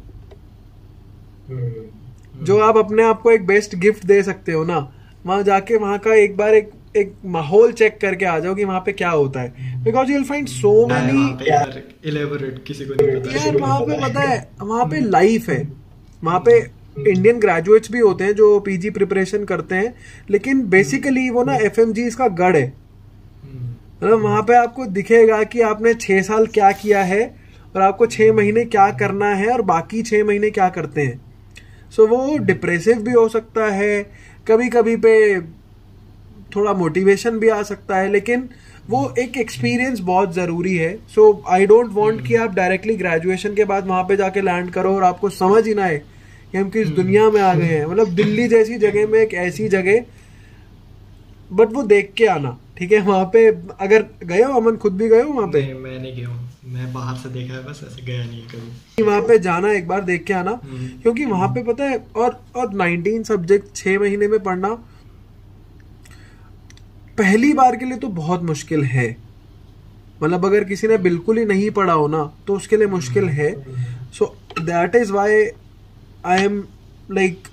Speaker 2: जो आप अपने आप को एक बेस्ट गिफ्ट दे सकते हो ना, वहां जाके वहां का एक बार एक माहौल चेक करके आ जाओ कि वहां पे क्या होता है। Because you will find so many
Speaker 1: elaborate, किसी को नहीं पता
Speaker 2: यार वहां पे पता है, वहां पे लाइफ है। वहां पे इंडियन ग्रेजुएट्स भी होते हैं जो पीजी प्रिपरेशन करते हैं, लेकिन बेसिकली वो ना एफएमजीज का गढ़ है। मतलब वहां पे आपको दिखेगा कि आपने 6 साल क्या किया है और आपको 6 महीने क्या करना है और बाकी 6 महीने क्या करते हैं। सो वो डिप्रेसिव भी हो सकता है, कभी कभी पे थोड़ा मोटिवेशन भी आ सकता है, लेकिन वो एक एक्सपीरियंस बहुत जरूरी है। सो आई डोंट वांट कि आप डायरेक्टली ग्रेजुएशन के बाद वहां पे जाके लैंड करो और आपको समझ ही ना आए कि हम किस दुनिया में आ गए हैं। मतलब दिल्ली जैसी जगह में एक ऐसी जगह, बट वो देख के आना, ठीक है। वहां पे अगर गए हो, अमन खुद भी गए हो वहां पे?
Speaker 1: नहीं, मैं नहीं गया हूँ, मैं बाहर से देखा है बस, ऐसे गया नहीं है कभी।
Speaker 2: वहां पे जाना, एक बार देख के आना, क्योंकि वहां पे पता है, और 19 सब्जेक्ट 6 महीने में पढ़ना पहली बार के लिए तो बहुत मुश्किल है। मतलब अगर किसी ने बिल्कुल ही नहीं पढ़ा हो ना तो उसके लिए मुश्किल है। सो that is why I am like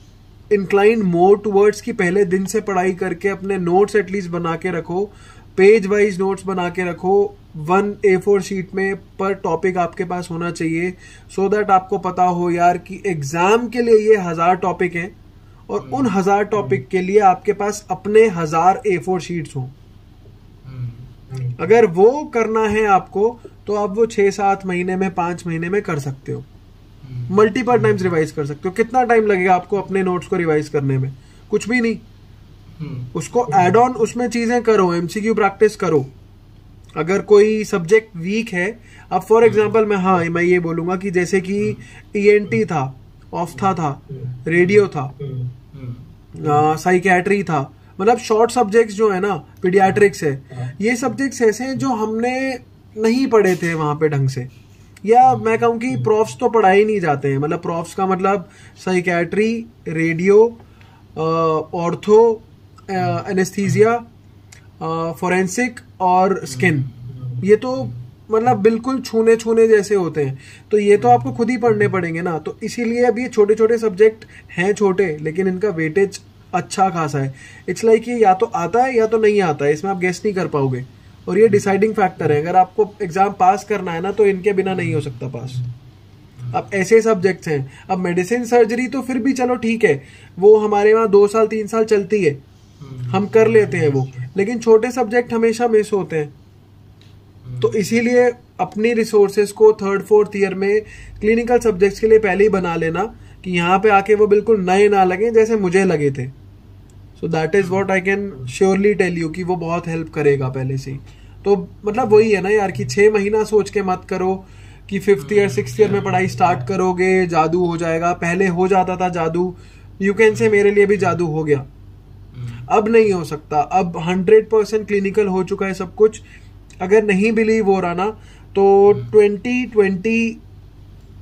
Speaker 2: inclined more towards कि पहले दिन से पढ़ाई करके अपने नोट्स एटलीस्ट बना के रखो, पेज वाइज नोट्स बना के रखो। 1 A4 शीट में पर टॉपिक आपके पास होना चाहिए, सो दैट आपको पता हो यार कि एग्जाम के लिए ये 1000 टॉपिक हैं और उन 1000 टॉपिक के लिए आपके पास अपने 1000 A4 शीट्स हों। अगर वो करना है आपको तो आप वो 6-7 महीने में, 5 महीने में कर सकते हो। मल्टीपल टाइम्स रिवाइज कर सकते हो। कितना टाइम लगेगा आपको अपने नोट्स को रिवाइज करने में? कुछ भी नहीं। उसको एड ऑन उसमें चीजें करो, एमसीक्यू प्रैक्टिस करो। अगर कोई सब्जेक्ट वीक है, अब फॉर एग्जांपल मैं ये बोलूंगा कि जैसे कि ईएनटी था, ऑफ्था था, रेडियो था, साइकियाट्री था, मतलब शॉर्ट सब्जेक्ट्स जो है ना, पीडियाट्रिक्स है, ये सब्जेक्ट्स ऐसे हैं जो हमने नहीं पढ़े थे वहां पे ढंग से, या मैं कहूँ कि प्रोफ्स तो पढ़ाए नहीं जाते हैं। मतलब प्रोफ्स का मतलब psychiatry, radio, ortho, anaesthesia, forensic और स्किन, ये तो मतलब बिल्कुल छूने जैसे होते हैं। तो ये तो आपको खुद ही पढ़ने पड़ेंगे ना। तो इसीलिए अब ये छोटे छोटे सब्जेक्ट हैं, छोटे, लेकिन इनका वेटेज अच्छा खासा है। इट्स लाइक ये या तो आता है या तो नहीं आता है, इसमें आप गेस नहीं कर पाओगे, और ये डिसाइडिंग फैक्टर है। अगर आपको एग्जाम पास करना है ना तो इनके बिना नहीं हो सकता पास। अब ऐसे सब्जेक्ट्स हैं। अब मेडिसिन, सर्जरी तो फिर भी चलो ठीक है, वो हमारे वहाँ 2 साल 3 साल चलती है, हम कर लेते हैं वो, लेकिन छोटे सब्जेक्ट हमेशा मिस होते हैं। तो इसीलिए अपनी रिसोर्सेज को 3rd 4th ईयर में क्लिनिकल सब्जेक्ट्स के लिए पहले ही बना लेना कि यहाँ पे आके वो बिल्कुल नए ना लगे जैसे मुझे लगे थे। So that is what I can surely tell you कि वो बहुत हेल्प करेगा पहले से ही। तो मतलब वही है ना यार कि 6 महीना सोच के मत करो कि 5th ईयर 6th ईयर में पढ़ाई स्टार्ट करोगे जादू हो जाएगा। पहले हो जाता था जादू, यू कैन से मेरे लिए भी जादू हो गया। अब नहीं हो सकता। अब 100% क्लिनिकल हो चुका है सब कुछ। अगर नहीं बिलीव हो रहा ना तो 2020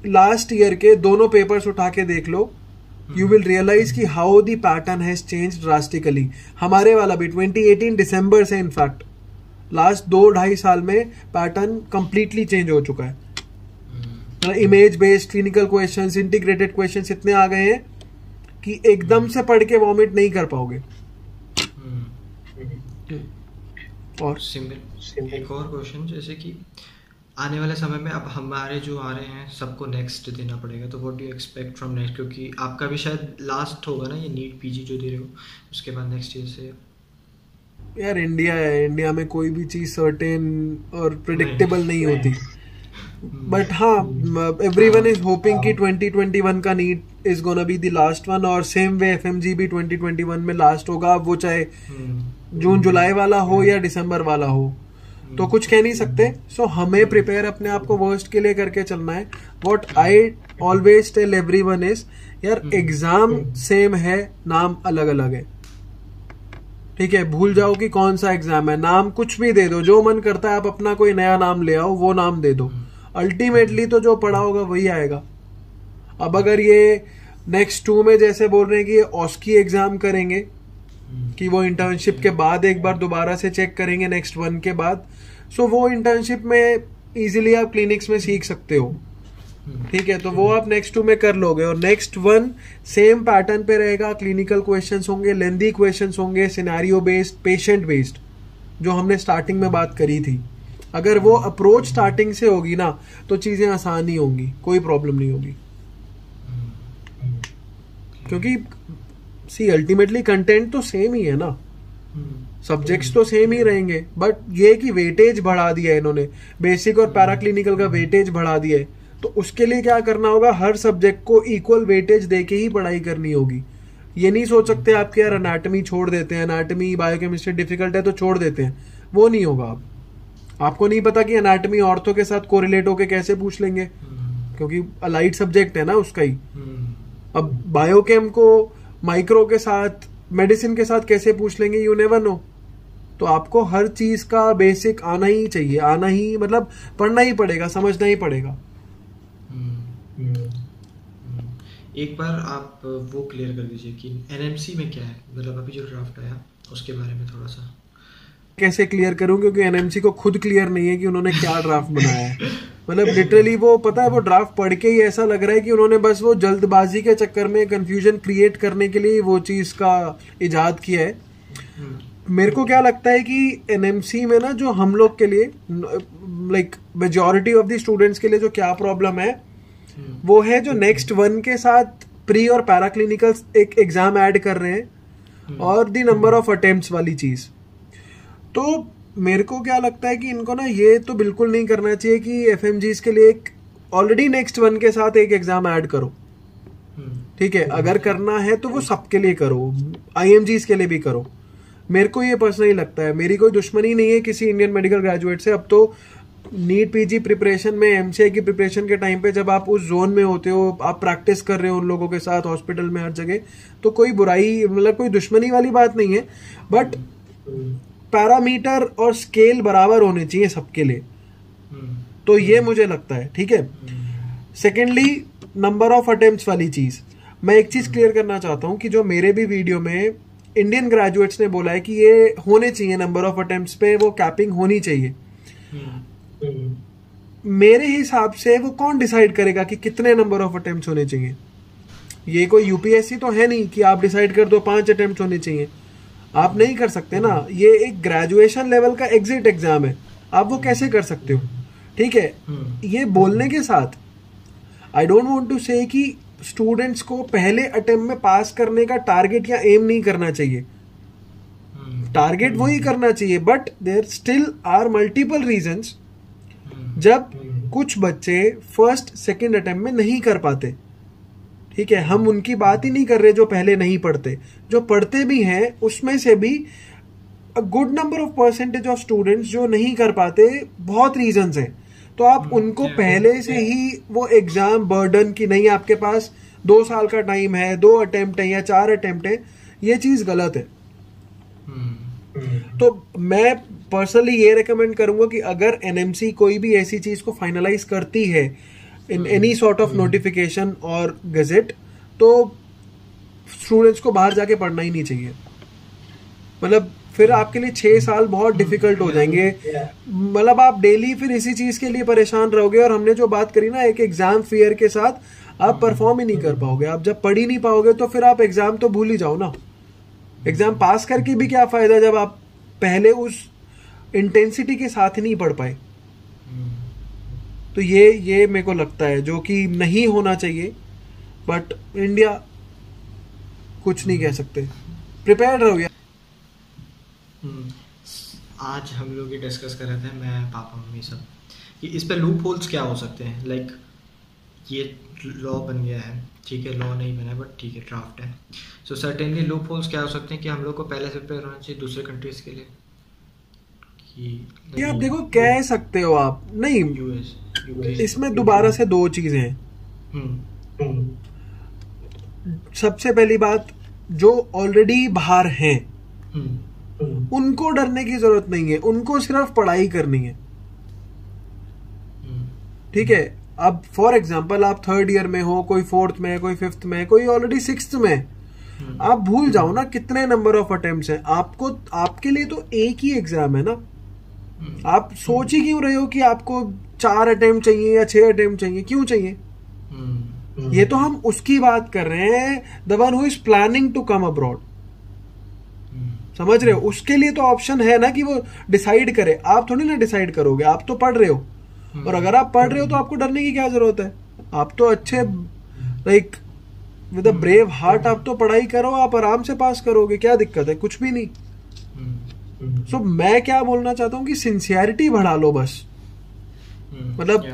Speaker 2: लास्ट ईयर के दोनों पेपर्स उठा के देख लो, यू विल रियलाइज कि how the pattern has change drastically. हमारे वाला भी 2018 दिसंबर से, इनफैक्ट लास्ट 2-2.5 साल में पैटर्न कंप्लीटली चेंज हो चुका है। Image based clinical questions, integrated questions इतने आ गए हैं कि एकदम से पढ़ के वॉमिट नहीं कर पाओगे।
Speaker 1: और सिंपल एक और क्वेश्चन, जैसे कि आने वाले समय में अब हमारे जो आ रहे हैं सबको नेक्स्ट देना पड़ेगा, तो what do you expect from next, क्योंकि आपका भी शायद लास्ट होगा ना ये नीट पीजी जो दे रहे हो, उसके बाद नेक्स्ट ईयर से?
Speaker 2: यार इंडिया है, इंडिया में कोई भी चीज सर्टेन और प्रिडिक्टेबल नहीं होती, बट हाँ एवरीवन इज होपिंग कि 2021 का NEET is gonna be the last one, और सेम वे एफएमजी भी 2021 में लास्ट होगा, वो चाहे जून जुलाई वाला हो या दिसंबर वाला हो, तो कुछ कह नहीं सकते। सो हमें प्रिपेयर अपने आप को वर्स्ट के लिए करके चलना है। What I always tell everyone is, यार एग्जाम सेम है, नाम अलग अलग है, ठीक है? भूल जाओ कि कौन सा एग्जाम है, नाम कुछ भी दे दो, जो मन करता है आप अपना कोई नया नाम ले आओ, वो नाम दे दो, अल्टीमेटली तो जो पढ़ा होगा वही आएगा। अब अगर ये नेक्स्ट 2 में जैसे बोल रहे हैं कि ये ऑस्की एग्जाम करेंगे, कि वो इंटर्नशिप के बाद एक बार दोबारा से चेक करेंगे नेक्स्ट 1 के बाद, सो वो इंटर्नशिप में इजीली आप क्लिनिक्स में सीख सकते हो, ठीक है? तो वो आप नेक्स्ट 2 में कर लोगे, और नेक्स्ट 1 सेम पैटर्न पे रहेगा, क्लिनिकल क्वेश्चंस होंगे, लेंदी क्वेश्चंस होंगे, सिनेरियो बेस्ड, पेशेंट बेस्ड, जो हमने स्टार्टिंग में बात करी थी। अगर वो अप्रोच स्टार्टिंग से होगी ना तो चीजें आसान ही होंगी, कोई प्रॉब्लम नहीं होगी, क्योंकि सी अल्टीमेटली कंटेंट तो सेम ही है ना, सब्जेक्ट्स तो सेम ही रहेंगे, बट ये कि वेटेज बढ़ा दिया है इन्होंने, बेसिक और पैराक्लिनिकल का वेटेज बढ़ा दिया है, तो उसके लिए क्या करना होगा, हर सब्जेक्ट को इक्वल वेटेज देके ही पढ़ाई करनी होगी। ये नहीं सोच सकते आप कि यार एनाटॉमी छोड़ देते हैं, एनाटॉमी बायोकेमिस्ट्री डिफिकल्ट है तो छोड़ देते हैं, वो नहीं होगा। आपको नहीं पता कि एनाटॉमी ऑर्थो के साथ कोरिलेट होके कैसे पूछ लेंगे, क्योंकि अलाइड सब्जेक्ट है ना उसका ही। अब बायोकेम को माइक्रो के साथ, मेडिसिन के साथ कैसे पूछ लेंगे, यू नेवर नो। तो आपको हर चीज का बेसिक आना ही चाहिए, आना ही मतलब पढ़ना ही पड़ेगा, समझना ही पड़ेगा।
Speaker 1: एक बार आप वो क्लियर कर दीजिए कि एनएमसी में क्या है, मतलब अभी जो ड्राफ्ट आया उसके बारे में थोड़ा सा।
Speaker 2: कैसे क्लियर करूं, क्योंकि एनएमसी को खुद क्लियर नहीं है कि उन्होंने क्या ड्राफ्ट बनाया है। मतलब लिटरली वो पता है, वो ड्राफ्ट पढ़ के ही ऐसा लग रहा है कि उन्होंने बस वो जल्दबाजी के चक्कर में कंफ्यूजन क्रिएट करने के लिए वो चीज का इजाद किया है। मेरे को क्या लगता है कि एनएमसी में ना जो हम लोग के लिए, like majority of the students के लिए जो क्या प्रॉब्लम है, वो है जो नेक्स्ट 1 के साथ प्री और पैराक्लिनिकल एक एग्जाम ऐड कर रहे हैं, और द नंबर ऑफ अटेम्प्ट्स वाली चीज। तो मेरे को क्या लगता है कि इनको ना ये तो बिल्कुल नहीं करना चाहिए कि एफएमजीज के लिए एक ऑलरेडी नेक्स्ट 1 के साथ एक एग्जाम ऐड करो, ठीक है? अगर करना है तो वो सबके लिए करो, आईएमजीज के लिए भी करो। मेरे को ये पर्सनली लगता है, मेरी कोई दुश्मनी नहीं है किसी इंडियन मेडिकल ग्रेजुएट से। अब तो नीट पीजी प्रिपरेशन में, एमसीए की प्रिपरेशन के टाइम पे जब आप उस जोन में होते हो, आप प्रैक्टिस कर रहे हो उन लोगों के साथ हॉस्पिटल में हर जगह, तो कोई बुराई, मतलब कोई दुश्मनी वाली बात नहीं है, बट पैरामीटर और स्केल बराबर होने चाहिए सबके लिए। तो ये मुझे लगता है, ठीक है? सेकेंडली, नंबर ऑफ अटेम्प्ट्स वाली चीज, मैं एक चीज क्लियर करना चाहता हूं कि जो मेरे भी वीडियो में इंडियन ग्रेजुएट्स ने बोला है कि ये होने चाहिए नंबर ऑफ अटेम्प्ट्स पे, वो कैपिंग होनी चाहिए। मेरे हिसाब से वो कौन डिसाइड करेगा कि कितने नंबर ऑफ अटेम्प्ट्स होने चाहिए? ये कोई यूपीएससी तो है नहीं कि आप डिसाइड कर दो 5 अटेम्प्ट्स होने चाहिए। आप नहीं कर सकते ना, ये एक ग्रेजुएशन लेवल का एग्जिट एग्जाम है, आप वो कैसे कर सकते हो? ठीक है, ये बोलने के साथ आई डोंट वांट टू से कि स्टूडेंट्स को पहले अटेम्प्ट में पास करने का टारगेट या एम नहीं करना चाहिए, टारगेट वही करना चाहिए, but there still are multiple reasons जब कुछ बच्चे फर्स्ट सेकंड अटेम्प्ट में नहीं कर पाते। ठीक है, हम उनकी बात ही नहीं कर रहे जो पहले नहीं पढ़ते, जो पढ़ते भी हैं उसमें से भी a good number of percentage of students जो नहीं कर पाते, बहुत रीजंस हैं। तो आप उनको पहले से ही वो एग्जाम बर्डन की नहीं, आपके पास 2 साल का टाइम है, 2 अटेम्प्ट है या 4 अटेम्प्ट है, ये चीज गलत है। तो मैं पर्सनली ये रेकमेंड करूंगा कि अगर एनएमसी कोई भी ऐसी चीज को फाइनलाइज करती है in any sort of notification और गजेट, तो स्टूडेंट्स को बाहर जाके पढ़ना ही नहीं चाहिए। मतलब फिर आपके लिए 6 साल बहुत डिफिकल्ट हो जाएंगे, मतलब आप डेली फिर इसी चीज के लिए परेशान रहोगे। और हमने जो बात करी ना, एक एग्जाम फियर के साथ आप परफॉर्म ही नहीं कर पाओगे। आप जब पढ़ ही नहीं पाओगे तो फिर आप एग्जाम तो भूल ही जाओ ना। एग्जाम पास करके भी क्या फायदा जब आप पहले उस इंटेंसिटी के साथ ही नहीं पढ़ पाए। तो ये मेरे को लगता है जो कि नहीं होना चाहिए, बट इंडिया कुछ नहीं कह सकते, प्रिपेयर रहो यार।
Speaker 1: आज हम लोग ये डिस्कस कर रहे थे, मैं पापा मम्मी सब, कि इस पे लूप होल्स क्या हो सकते हैं। लाइक ये लॉ बन गया है, ठीक है, लॉ नहीं बना बट ठीक है ड्राफ्ट है, सो सर्टेनली लूप होल्स क्या हो सकते हैं कि हम लोग को पहले से प्रिपेयर होना चाहिए दूसरे कंट्रीज के लिए कि
Speaker 2: ये आप देखो कह सकते हो आप, नहीं
Speaker 1: यूएस यूके।
Speaker 2: इसमें दोबारा से दो चीजें हैं। सबसे पहली बात, जो ऑलरेडी बाहर हैं उनको डरने की जरूरत नहीं है, उनको सिर्फ पढ़ाई करनी है, ठीक है। अब फॉर एग्जाम्पल आप 3rd ईयर में हो, कोई 4th में, कोई 5th में, कोई ऑलरेडी 6th में, आप भूल जाओ ना कितने नंबर ऑफ अटेम्प्ट्स हैं आपको, आपके लिए तो एक ही एग्जाम है ना। आप सोच ही क्यों रहे हो कि आपको 4 अटेम्प्ट चाहिए या 6 अटेम्प्ट चाहिए, क्यों चाहिए? ये तो हम उसकी बात कर रहे हैं, the one who is planning to come abroad, समझ रहे हो? उसके लिए तो ऑप्शन है ना कि वो डिसाइड करे, आप थोड़ी ना डिसाइड करोगे, आप तो पढ़ रहे हो। और अगर आप पढ़ रहे हो तो आपको डरने की क्या जरूरत है? आप तो अच्छे like with a brave heart आप तो पढ़ाई करो, आप आराम से पास करोगे, क्या दिक्कत है? कुछ भी नहीं। सो मैं क्या बोलना चाहता हूँ कि सिंसियरिटी बढ़ा लो बस। मतलब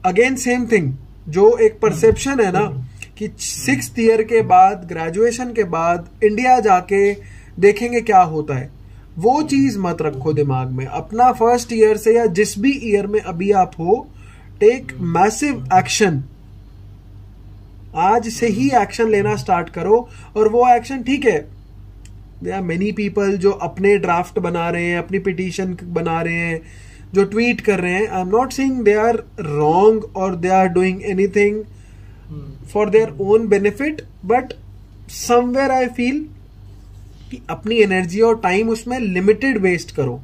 Speaker 2: अगेन सेम थिंग, जो एक परसेप्शन है ना कि 6th ईयर के बाद, ग्रेजुएशन के बाद इंडिया जाके देखेंगे क्या होता है, वो चीज मत रखो दिमाग में। अपना 1st ईयर से या जिस भी ईयर में अभी आप हो, टेक मैसिव एक्शन, आज से ही एक्शन लेना स्टार्ट करो। और वो एक्शन, ठीक है, देयर आर मेनी पीपल जो अपने ड्राफ्ट बना रहे हैं, अपनी पिटीशन बना रहे हैं, जो ट्वीट कर रहे हैं। I am not saying they are wrong और they are doing anything for their own benefit, but somewhere I feel कि अपनी एनर्जी और टाइम उसमें लिमिटेड वेस्ट करो।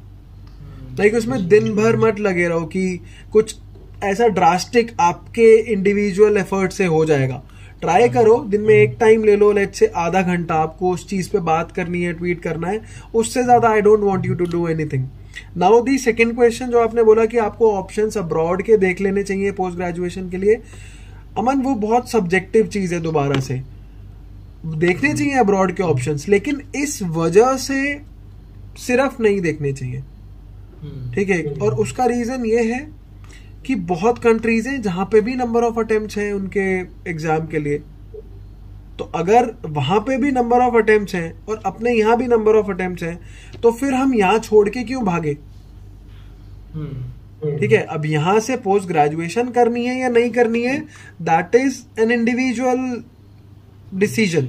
Speaker 2: लाइक उसमें दिन भर मत लगे रहो कि कुछ ऐसा ड्रास्टिक आपके इंडिविजुअल एफर्ट से हो जाएगा। ट्राई करो, दिन में एक टाइम ले लो, लेट्स से आधा घंटा आपको उस चीज पे बात करनी है, ट्वीट करना है, उससे ज्यादा I don't want you to do anything. Now the second question जो आपने बोला कि आपको ऑप्शंस अब्रॉड के देख लेने चाहिए पोस्ट ग्रेजुएशन के लिए, अमन वो बहुत सब्जेक्टिव चीज है, दोबारा से देखने चाहिए अब्रॉड के ऑप्शंस, लेकिन इस वजह से सिर्फ नहीं देखने चाहिए, ठीक है। और उसका रीजन ये है कि बहुत कंट्रीज हैं जहां पे भी नंबर ऑफ अटेम्प्ट्स हैं उनके एग्जाम के लिए, तो अगर वहां पे भी नंबर ऑफ अटेम्प्ट्स हैं और अपने यहां भी नंबर ऑफ अटेम्प्ट्स हैं, तो फिर हम यहां छोड़ के क्यों भागे? ठीक है, अब यहां से पोस्ट ग्रेजुएशन करनी है या नहीं करनी है, that is an individual decision,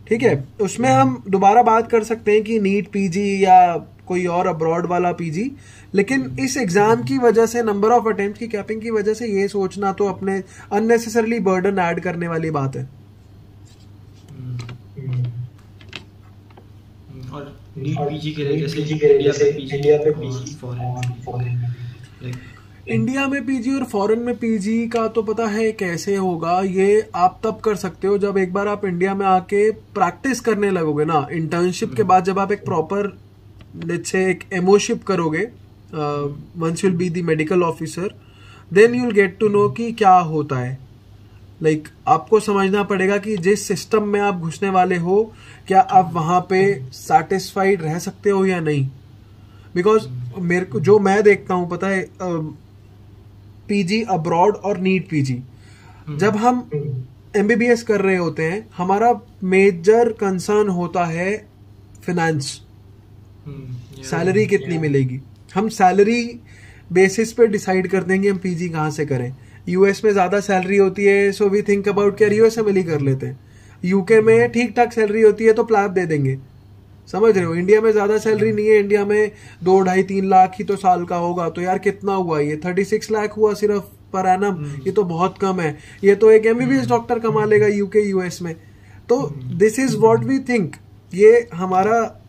Speaker 2: ठीक है। उसमें हम दोबारा बात कर सकते हैं कि नीट पीजी या कोई और अब्रॉड वाला पीजी, लेकिन इस एग्जाम की वजह से, नंबर ऑफ अटेम्प्ट की कैपिंग की वजह से ये सोचना तो अपने अननेसेसरली बर्डन ऐड करने वाली बात है।
Speaker 1: और नीट पीजी के लिए जैसे इंडिया पे पीजी
Speaker 2: इंडिया में पीजी और फॉरेन में पीजी का तो पता है कैसे होगा। ये आप तब कर सकते हो जब एक बार आप इंडिया में आके प्रैक्टिस करने लगोगे ना। इंटर्नशिप के बाद जब आप एक प्रॉपर लेट्स से एक एमओशिप करोगे, once will be the medical officer, then you will get to know कि क्या होता है। लाइक आपको समझना पड़ेगा कि जिस सिस्टम में आप घुसने वाले हो, क्या आप वहां पे सेटिस्फाइड रह सकते हो या नहीं। बिकॉज मेरे को जो मैं देखता हूं, पता है, पीजी अब्रॉड और नीट पीजी, जब हम एमबीबीएस कर रहे होते हैं, हमारा मेजर कंसर्न होता है फाइनेंस, सैलरी कितनी मिलेगी। हम सैलरी बेसिस पे डिसाइड कर देंगे हम पीजी कहाँ से करें। यूएस में ज्यादा सैलरी होती है, सो वी थिंक अबाउट कि यूएसएमएल कर लेते हैं। यूके में ठीक ठाक सैलरी होती है तो प्लैब दे देंगे, समझ रहे हो। इंडिया में ज्यादा सैलरी नहीं है, इंडिया में 2, 2.5, 3 लाख ही तो साल का होगा, तो यार कितना हुआ ये? 36 लाख हुआ सिर्फ पर एनम। ये तो बहुत कम है, ये तो एक एमबीबीएस डॉक्टर कमा लेगा यूके यूएस में। तो this is what we think, ये हमारा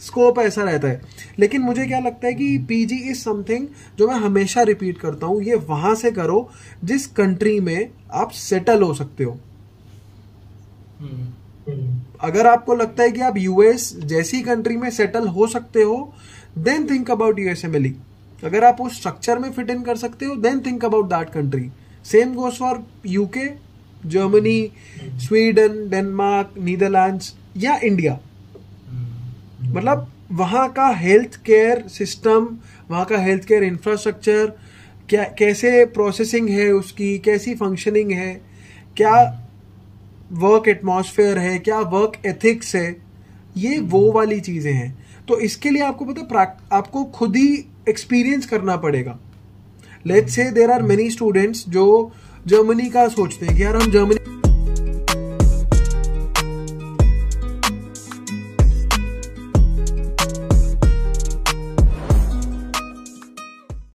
Speaker 2: स्कोप ऐसा रहता है। लेकिन मुझे क्या लगता है कि पीजी इज समथिंग जो मैं हमेशा रिपीट करता हूं, ये वहां से करो जिस कंट्री में आप सेटल हो सकते हो। अगर आपको लगता है कि आप यूएस जैसी कंट्री में सेटल हो सकते हो, देन थिंक अबाउट यूएसएमएल। अगर आप उस स्ट्रक्चर में फिट इन कर सकते हो, then think about that country. Same goes for UK, Germany, Sweden, Denmark, Netherlands या इंडिया. मतलब वहाँ का हेल्थ केयर सिस्टम, वहाँ का हेल्थ केयर इंफ्रास्ट्रक्चर, क्या कैसे प्रोसेसिंग है उसकी, कैसी फंक्शनिंग है, क्या वर्क एटमॉस्फेयर है, क्या वर्क एथिक्स है, ये वो वाली चीज़ें हैं. तो इसके लिए आपको पता आपको खुद ही एक्सपीरियंस करना पड़ेगा. Let's say there are many students जो जर्मनी का सोचते हैं कि यार हम जर्मनी